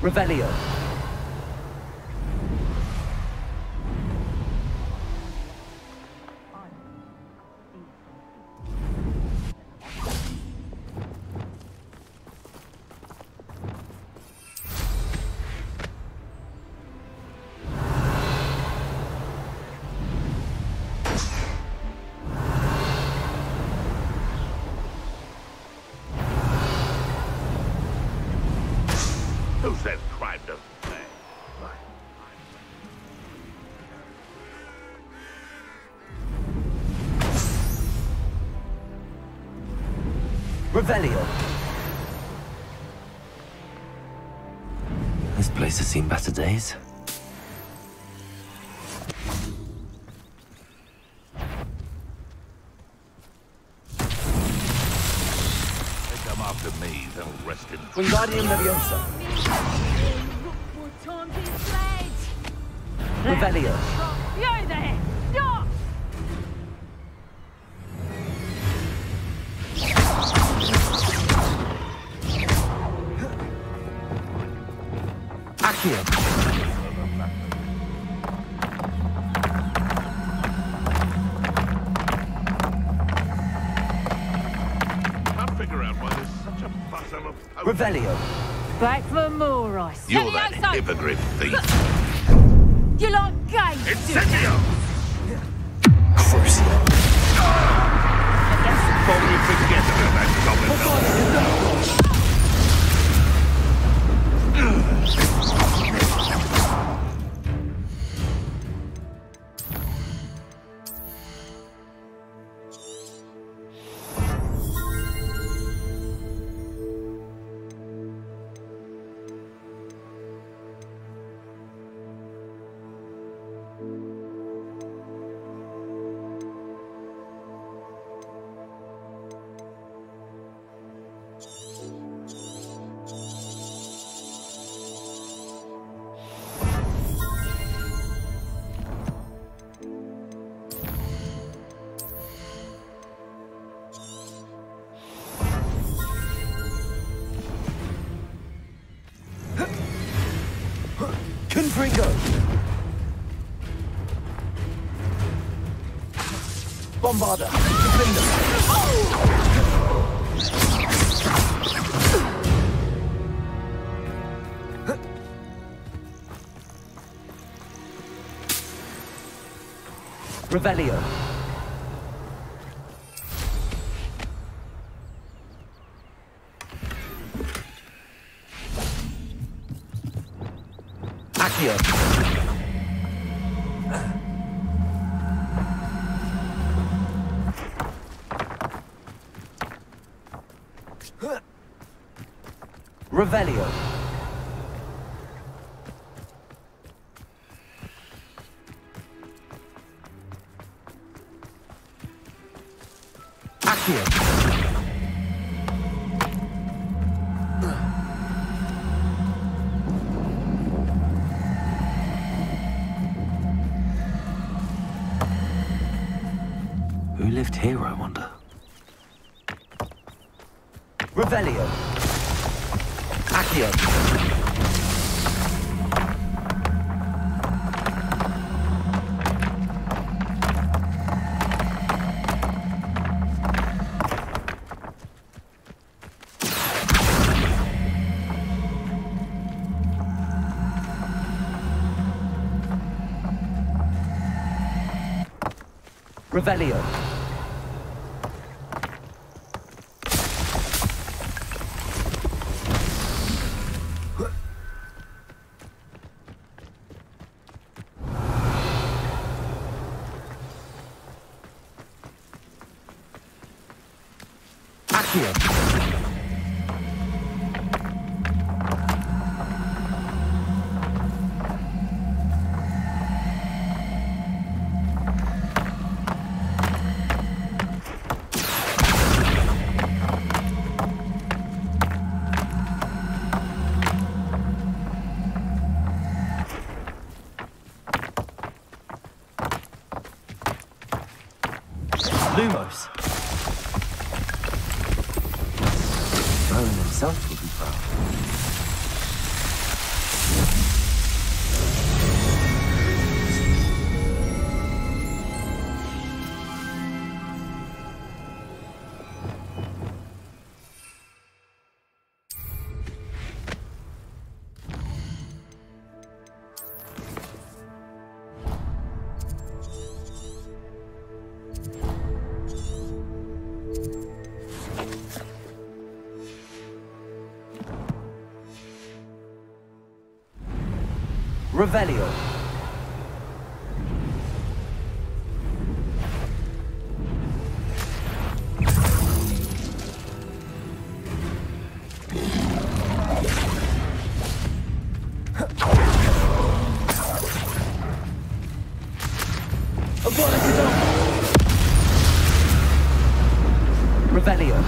Revelio. Who said crime doesn't pay? Revelio. This place has seen better days. me, they'll rest in... Wingardium Leviosa. Revelio. You there! Stop! Accio. Revelio. Back for more ice. You're that hippogriff thief. You like games? Incendio! Crucio. Before we forget about that goblin. Confringo. Bombarda. Revelio. Accio. Revelio. Accio. Who lived here, I wonder? Revelio. Accio. Revelio. Accio. Lumos. Rowan himself will be proud. Revelio. Revelio.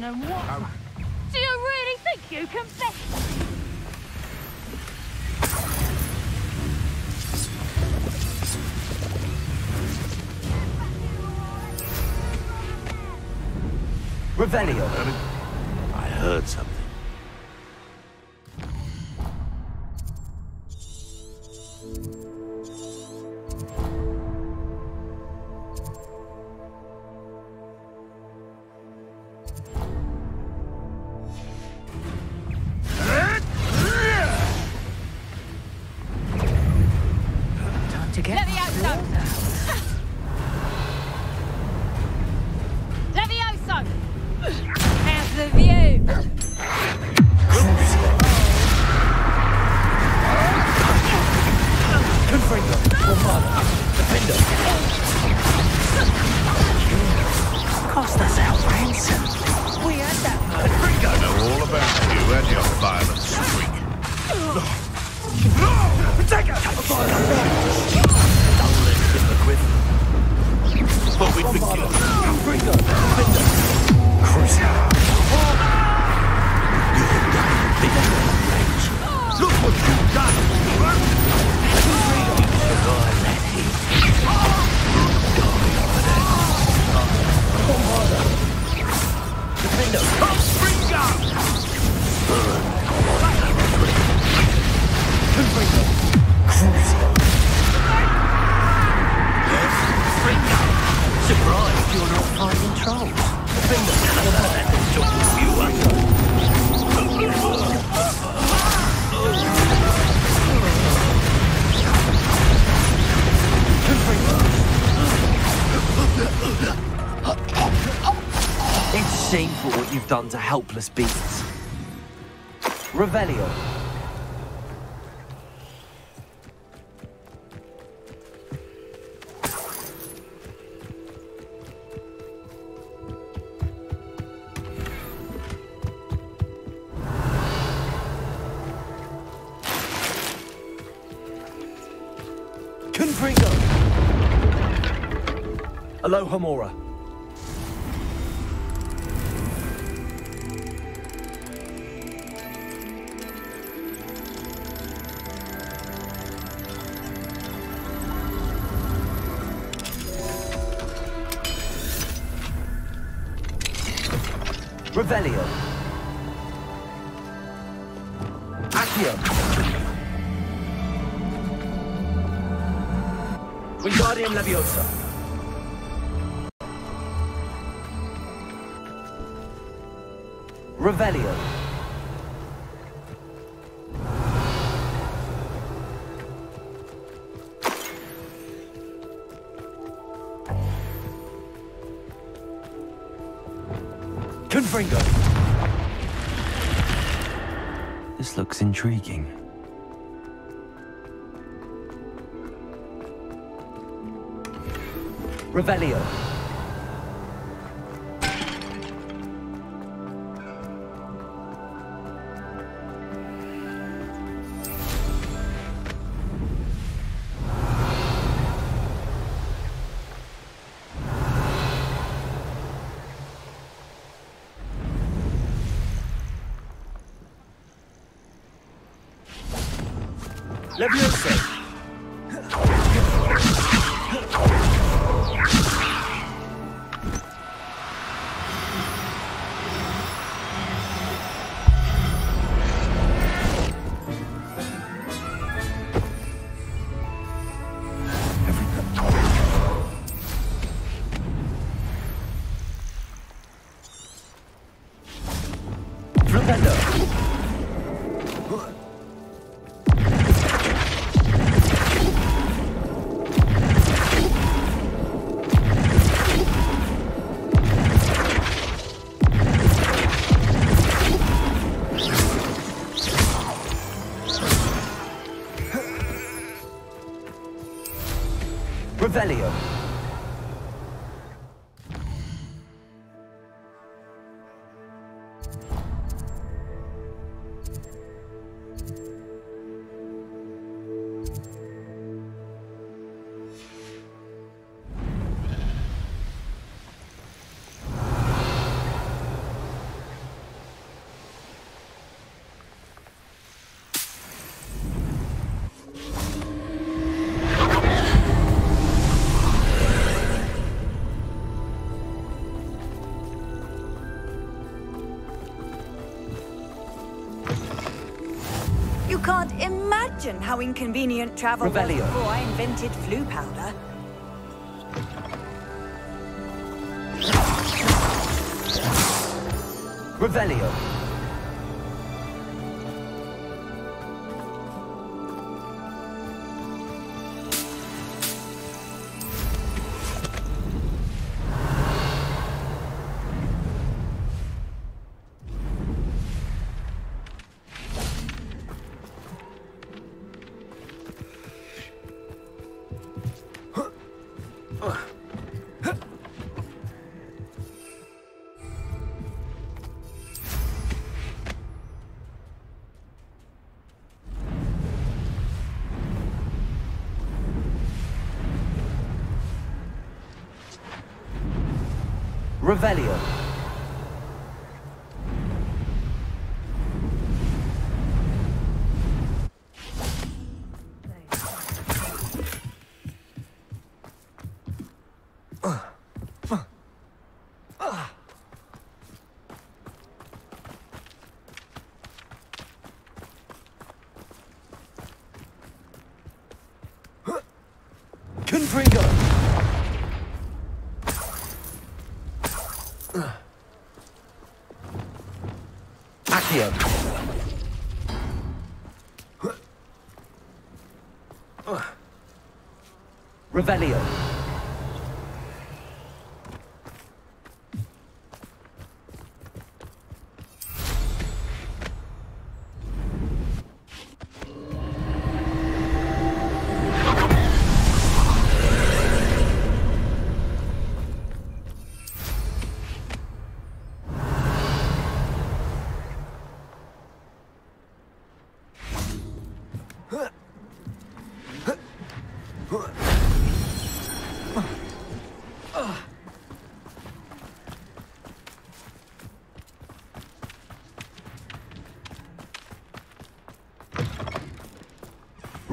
confession and what? Do you really think you can bet? Revelio. I heard something. It's shameful what you've done to helpless beasts. Revelio. Confringo. Aloha Mora. Revelio. Accio. Wingardium Leviosa. Revelio. Confringo. This looks intriguing. Revelio. Leviosa. Revelio. You can't imagine how inconvenient travel was Revelio. before I invented flu powder. Revelio. Revelio. Confringo. Accio. Revelio.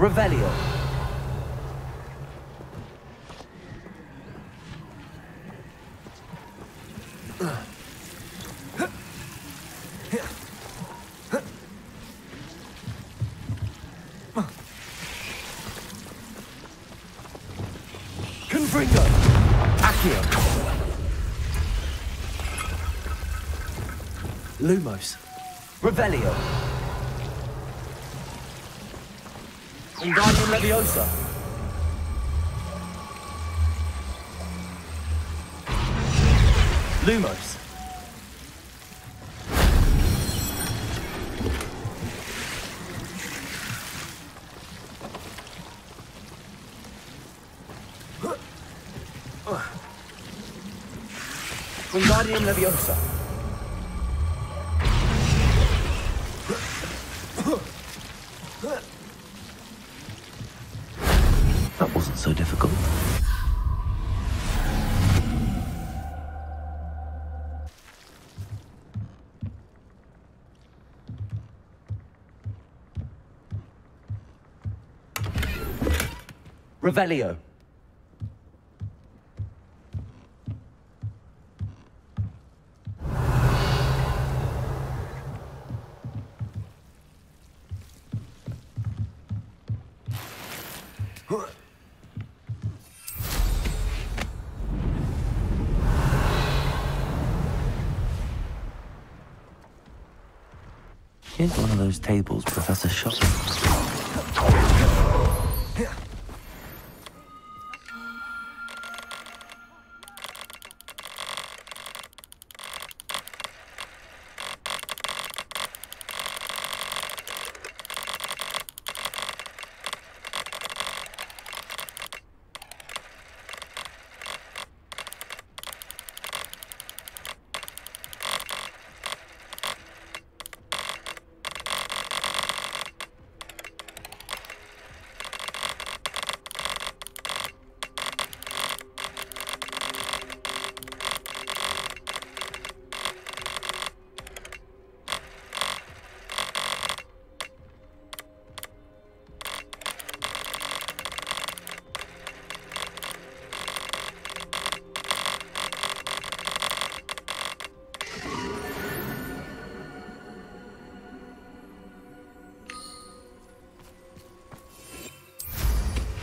Revelio. Confringo. Accio. Lumos. Revelio. Wingardium Leviosa. Lumos. Wingardium Leviosa. That wasn't so difficult. Revelio. Here's one of those tables Professor shot.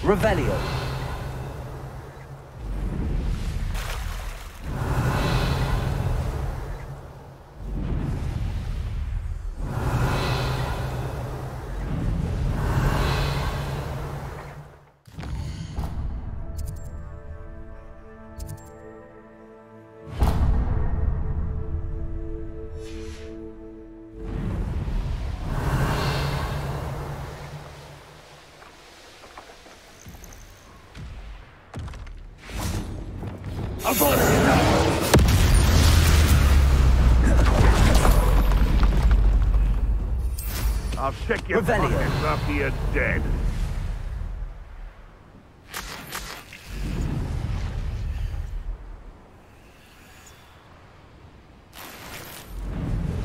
Revelio. I'll check your pockets after you're dead.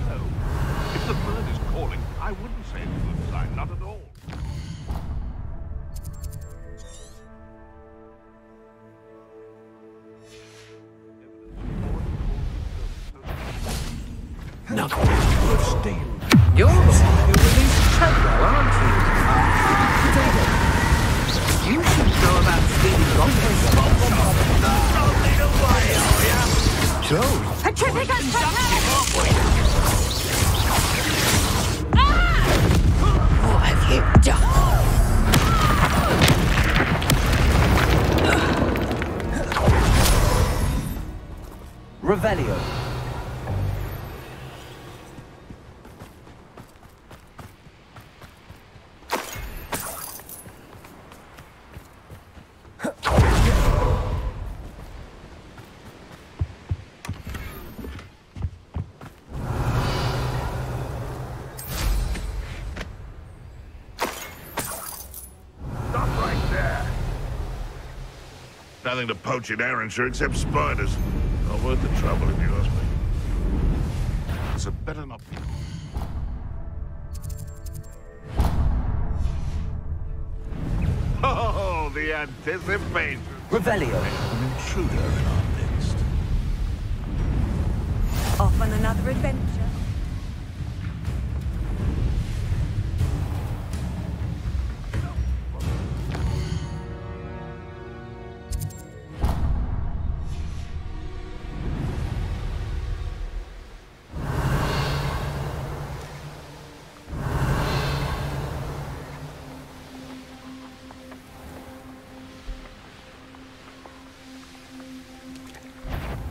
No. If the bird is calling, I wouldn't say it's a good sign, not at all. Nothing worth staying. You're the one who released Treadwell, aren't you? Potato. You should know about stealing Gonzo's So? Petrificus what have you done? Revelio. Nothing to poach in Arrowshire except spiders. Not worth the trouble, if you ask me. So better not be. Oh, the anticipation. Revelio. An intruder in our midst. Off on another adventure.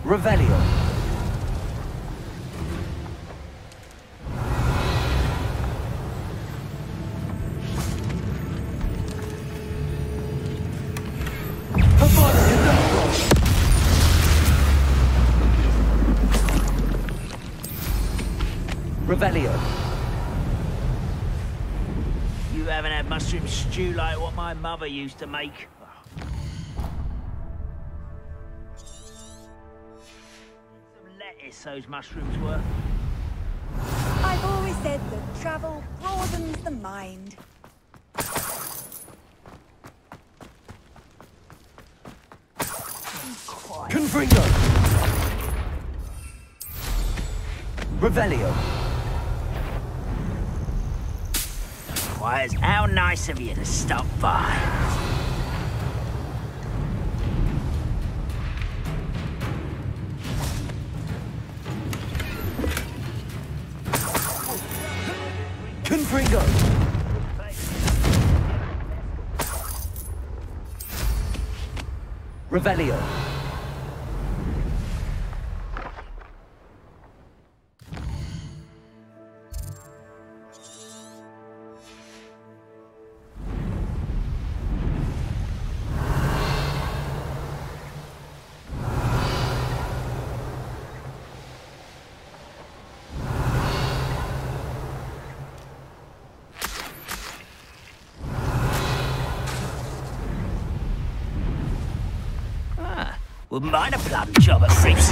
Revelio. Revelio. You haven't had mushroom stew like what my mother used to make. Those mushrooms were. I've always said that travel broadens the mind. Confringo. Revelio. Why, how nice of you to stop by. Confringo. Revelio. Wouldn't mind a plum job at Creeps.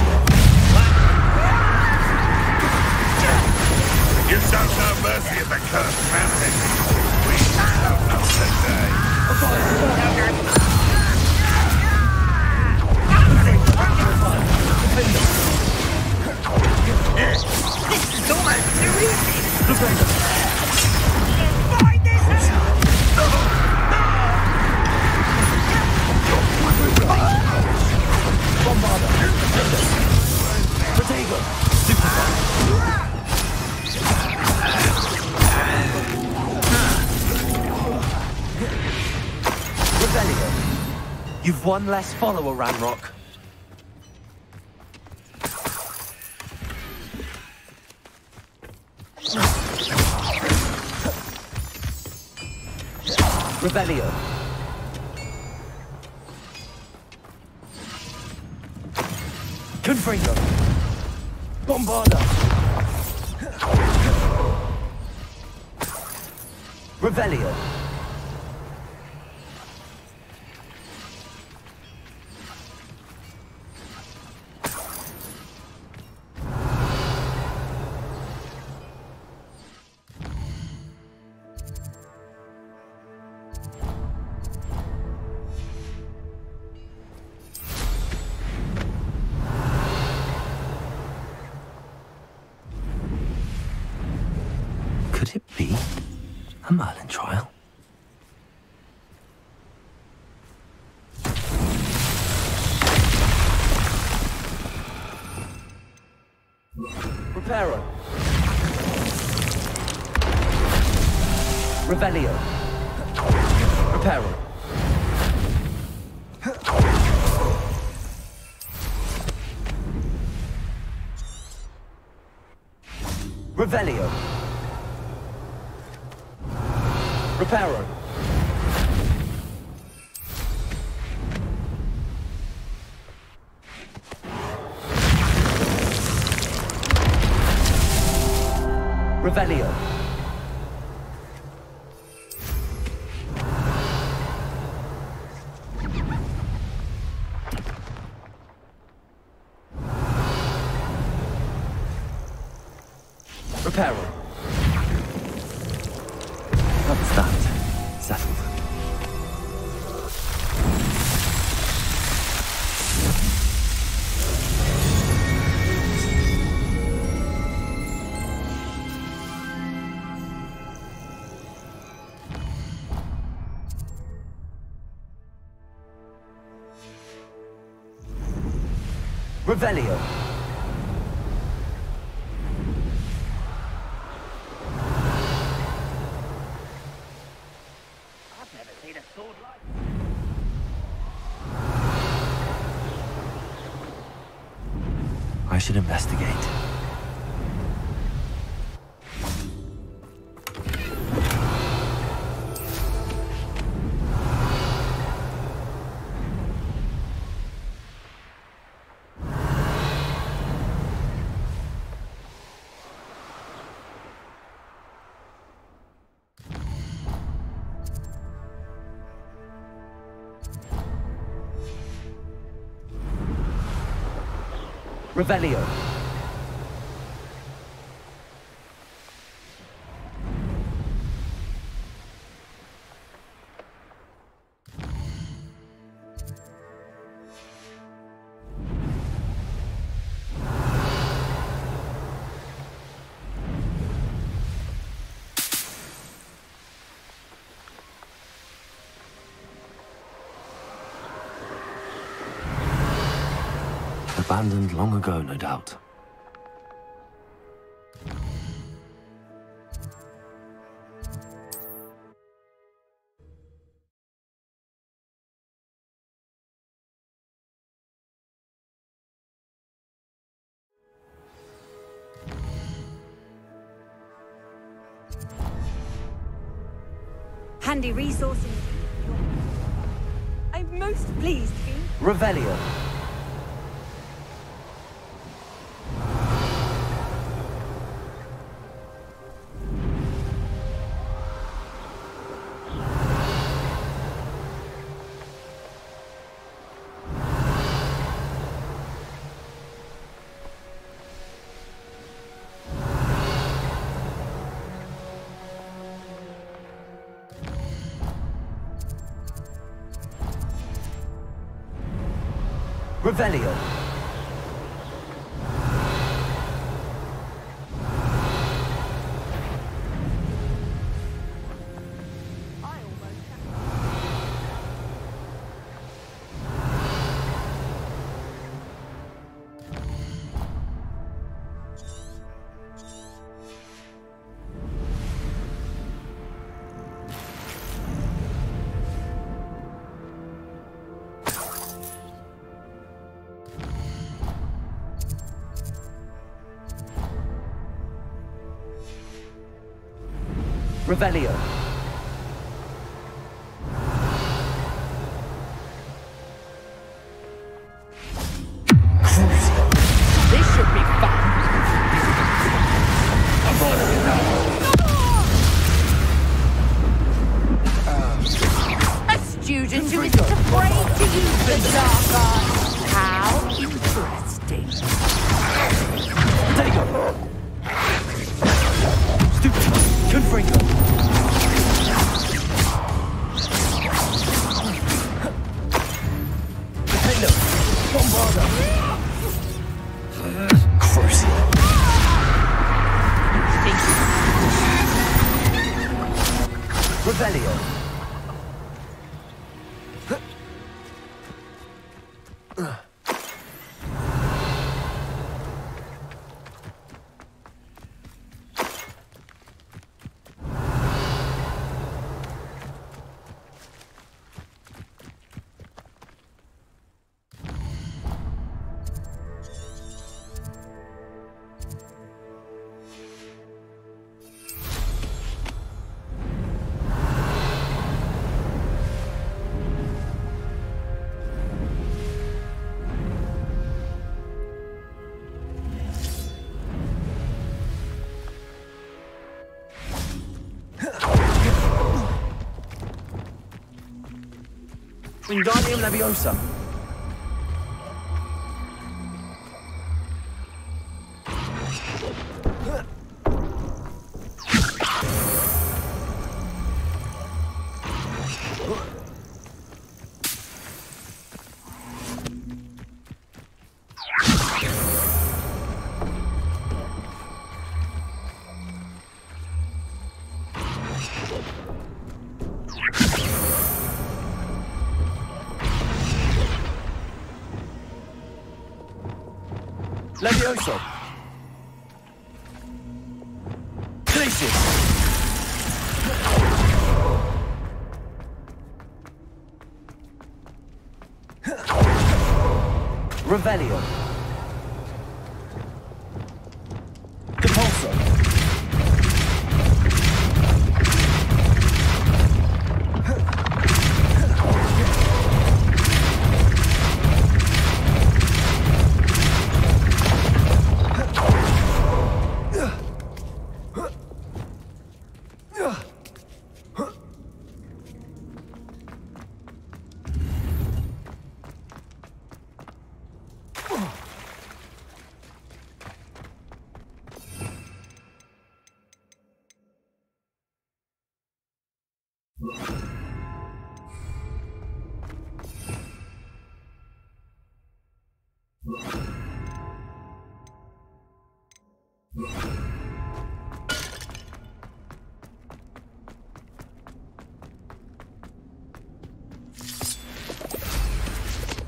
You show no mercy at the cursed mountain. We have no today. This is almost too easy. You've one less follower, Ranrock. Revelio. Confringo. Bombarda. Revelio. Could it be a Merlin trial? Reparo. Revelio. Reparo. Revelio. Reparo. Revelio. Reparo. That's that. Settled. Revelio. I've never seen a sword like I should investigate. Revelio. Abandoned long ago, no doubt. Handy resource indeed. I'm most pleased, Fiend. Revelio. Revelio. Revelio. This should be fun. A student who isn't afraid to use the dark arts. How interesting. There you go. Stupid. Confringo. Nintendo. Bombarda. Crucial. Revelio. Wingardium Leviosa. Levioso. Glacius. Revelio. Depulso.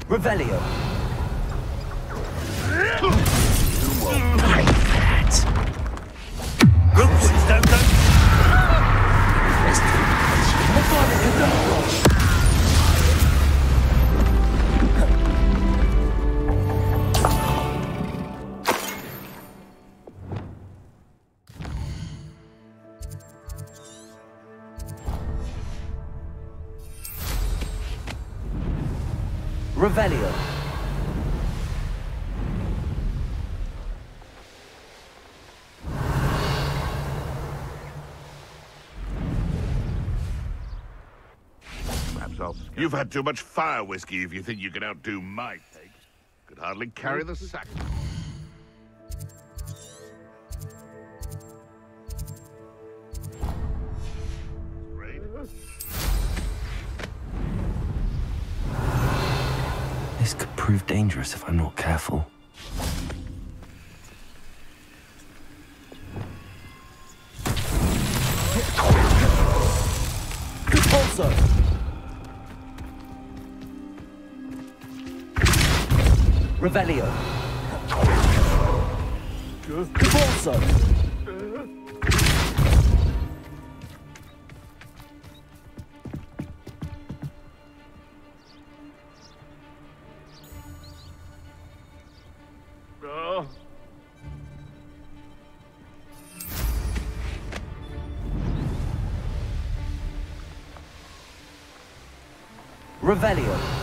Revelio. You won't like that. Ruthless, don't go. Revelio. You've had too much fire whiskey if you think you can outdo my takes. Could hardly carry the sack. This could prove dangerous if I'm not careful. Depulso. Revelio. Depulso. Revelio.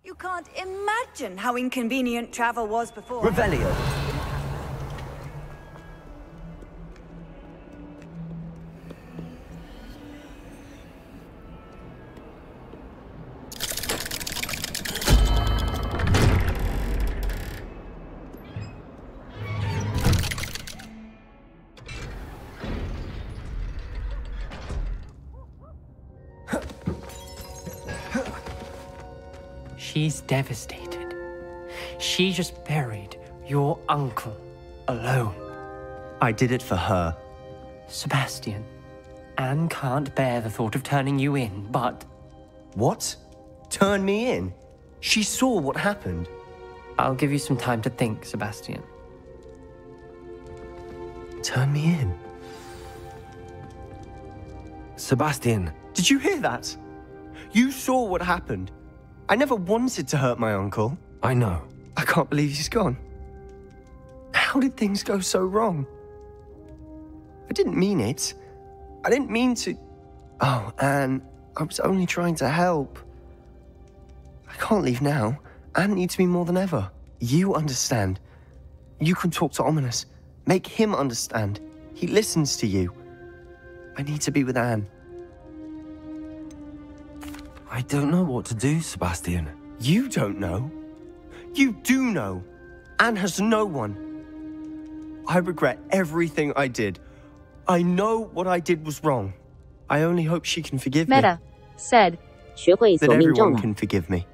You can't imagine how inconvenient travel was before. Revelio. She's devastated. She just buried your uncle alone. I did it for her. Sebastian, Anne can't bear the thought of turning you in, but... What? Turn me in? She saw what happened. I'll give you some time to think, Sebastian. Turn me in? Sebastian. Did you hear that? You saw what happened. I never wanted to hurt my uncle. I know. I can't believe he's gone. How did things go so wrong? I didn't mean it. I didn't mean to... Oh, Anne, I was only trying to help. I can't leave now. Anne needs me more than ever. You understand. You can talk to Ominous. Make him understand. He listens to you. I need to be with Anne. I don't know what to do, Sebastian. You don't know. You do know. Anne has no one. I regret everything I did. I know what I did was wrong. I only hope she can forgive me. Meta said, that everyone can forgive me.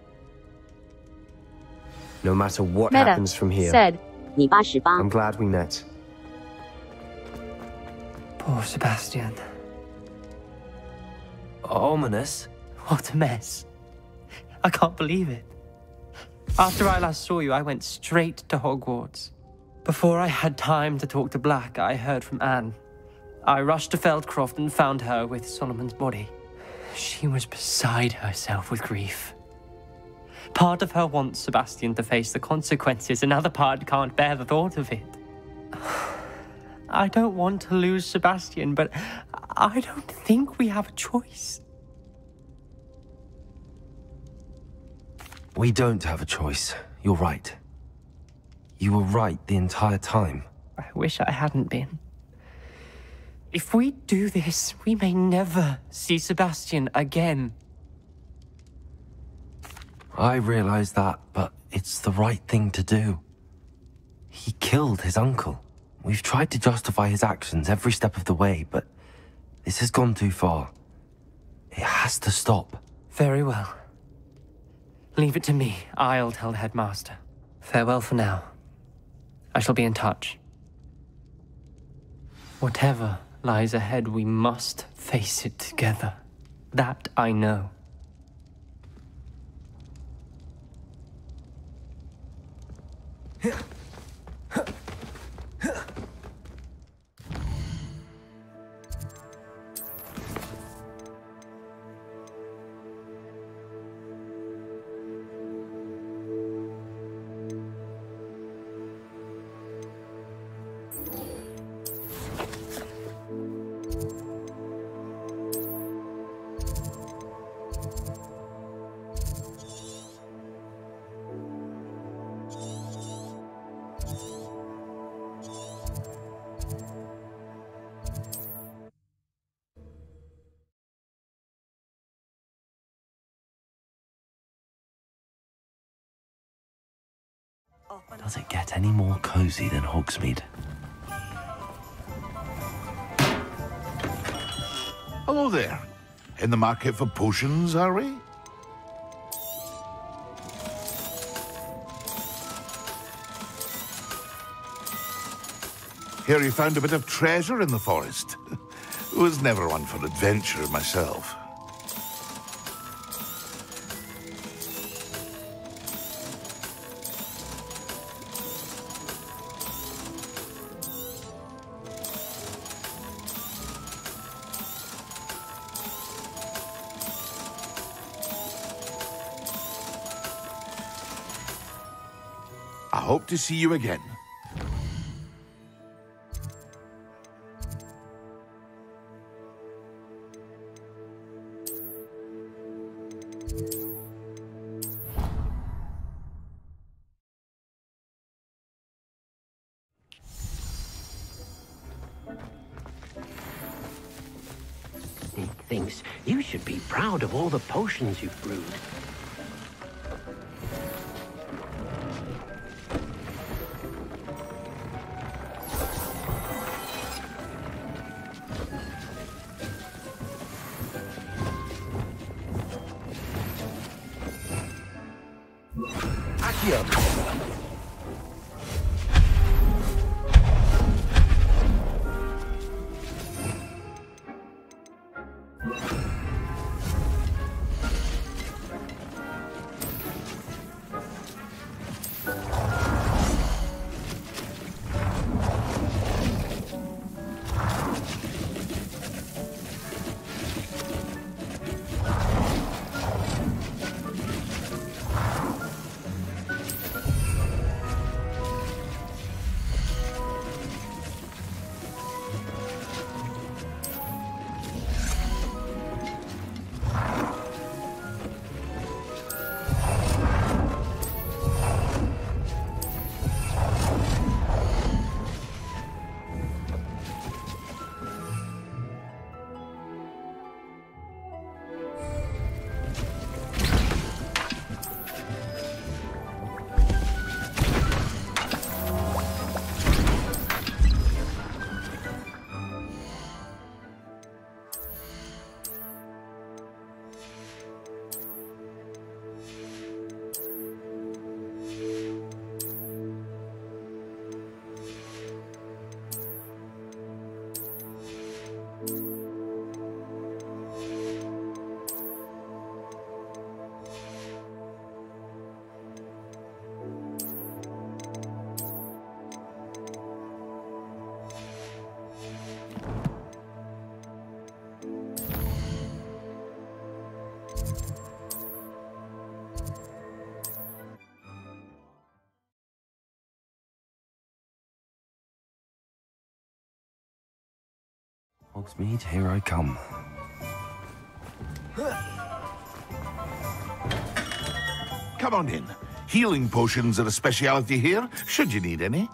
No matter what Meta happens from here. said, I'm glad we met. Poor Sebastian. Ominous? What a mess. I can't believe it. After I last saw you, I went straight to Hogwarts. Before I had time to talk to Black, I heard from Anne. I rushed to Feldcroft and found her with Solomon's body. She was beside herself with grief. Part of her wants Sebastian to face the consequences, another part can't bear the thought of it. I don't want to lose Sebastian, but I don't think we have a choice. We don't have a choice. You're right. You were right the entire time. I wish I hadn't been. If we do this, we may never see Sebastian again. I realize that, but it's the right thing to do. He killed his uncle. We've tried to justify his actions every step of the way, but this has gone too far. It has to stop. Very well. Leave it to me. I'll tell the headmaster. Farewell for now. I shall be in touch. Whatever lies ahead, we must face it together. That I know. Does it get any more cozy than Hogsmeade? Hello there. In the market for potions, are we? Hear you found a bit of treasure in the forest. Was never one for adventure myself. I hope to see you again. Thinks you should be proud of all the potions you've brewed. Hogsmeade, here I come. Come on in. Healing potions are a speciality here, should you need any.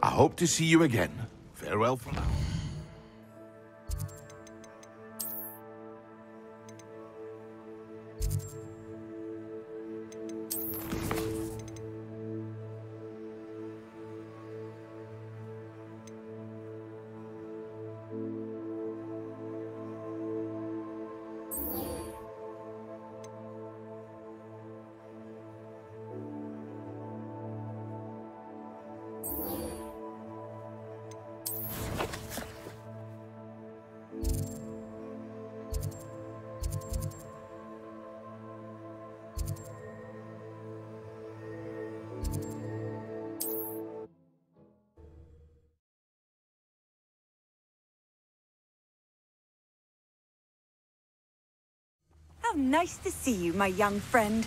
I hope to see you again. Farewell for now. How nice to see you, my young friend.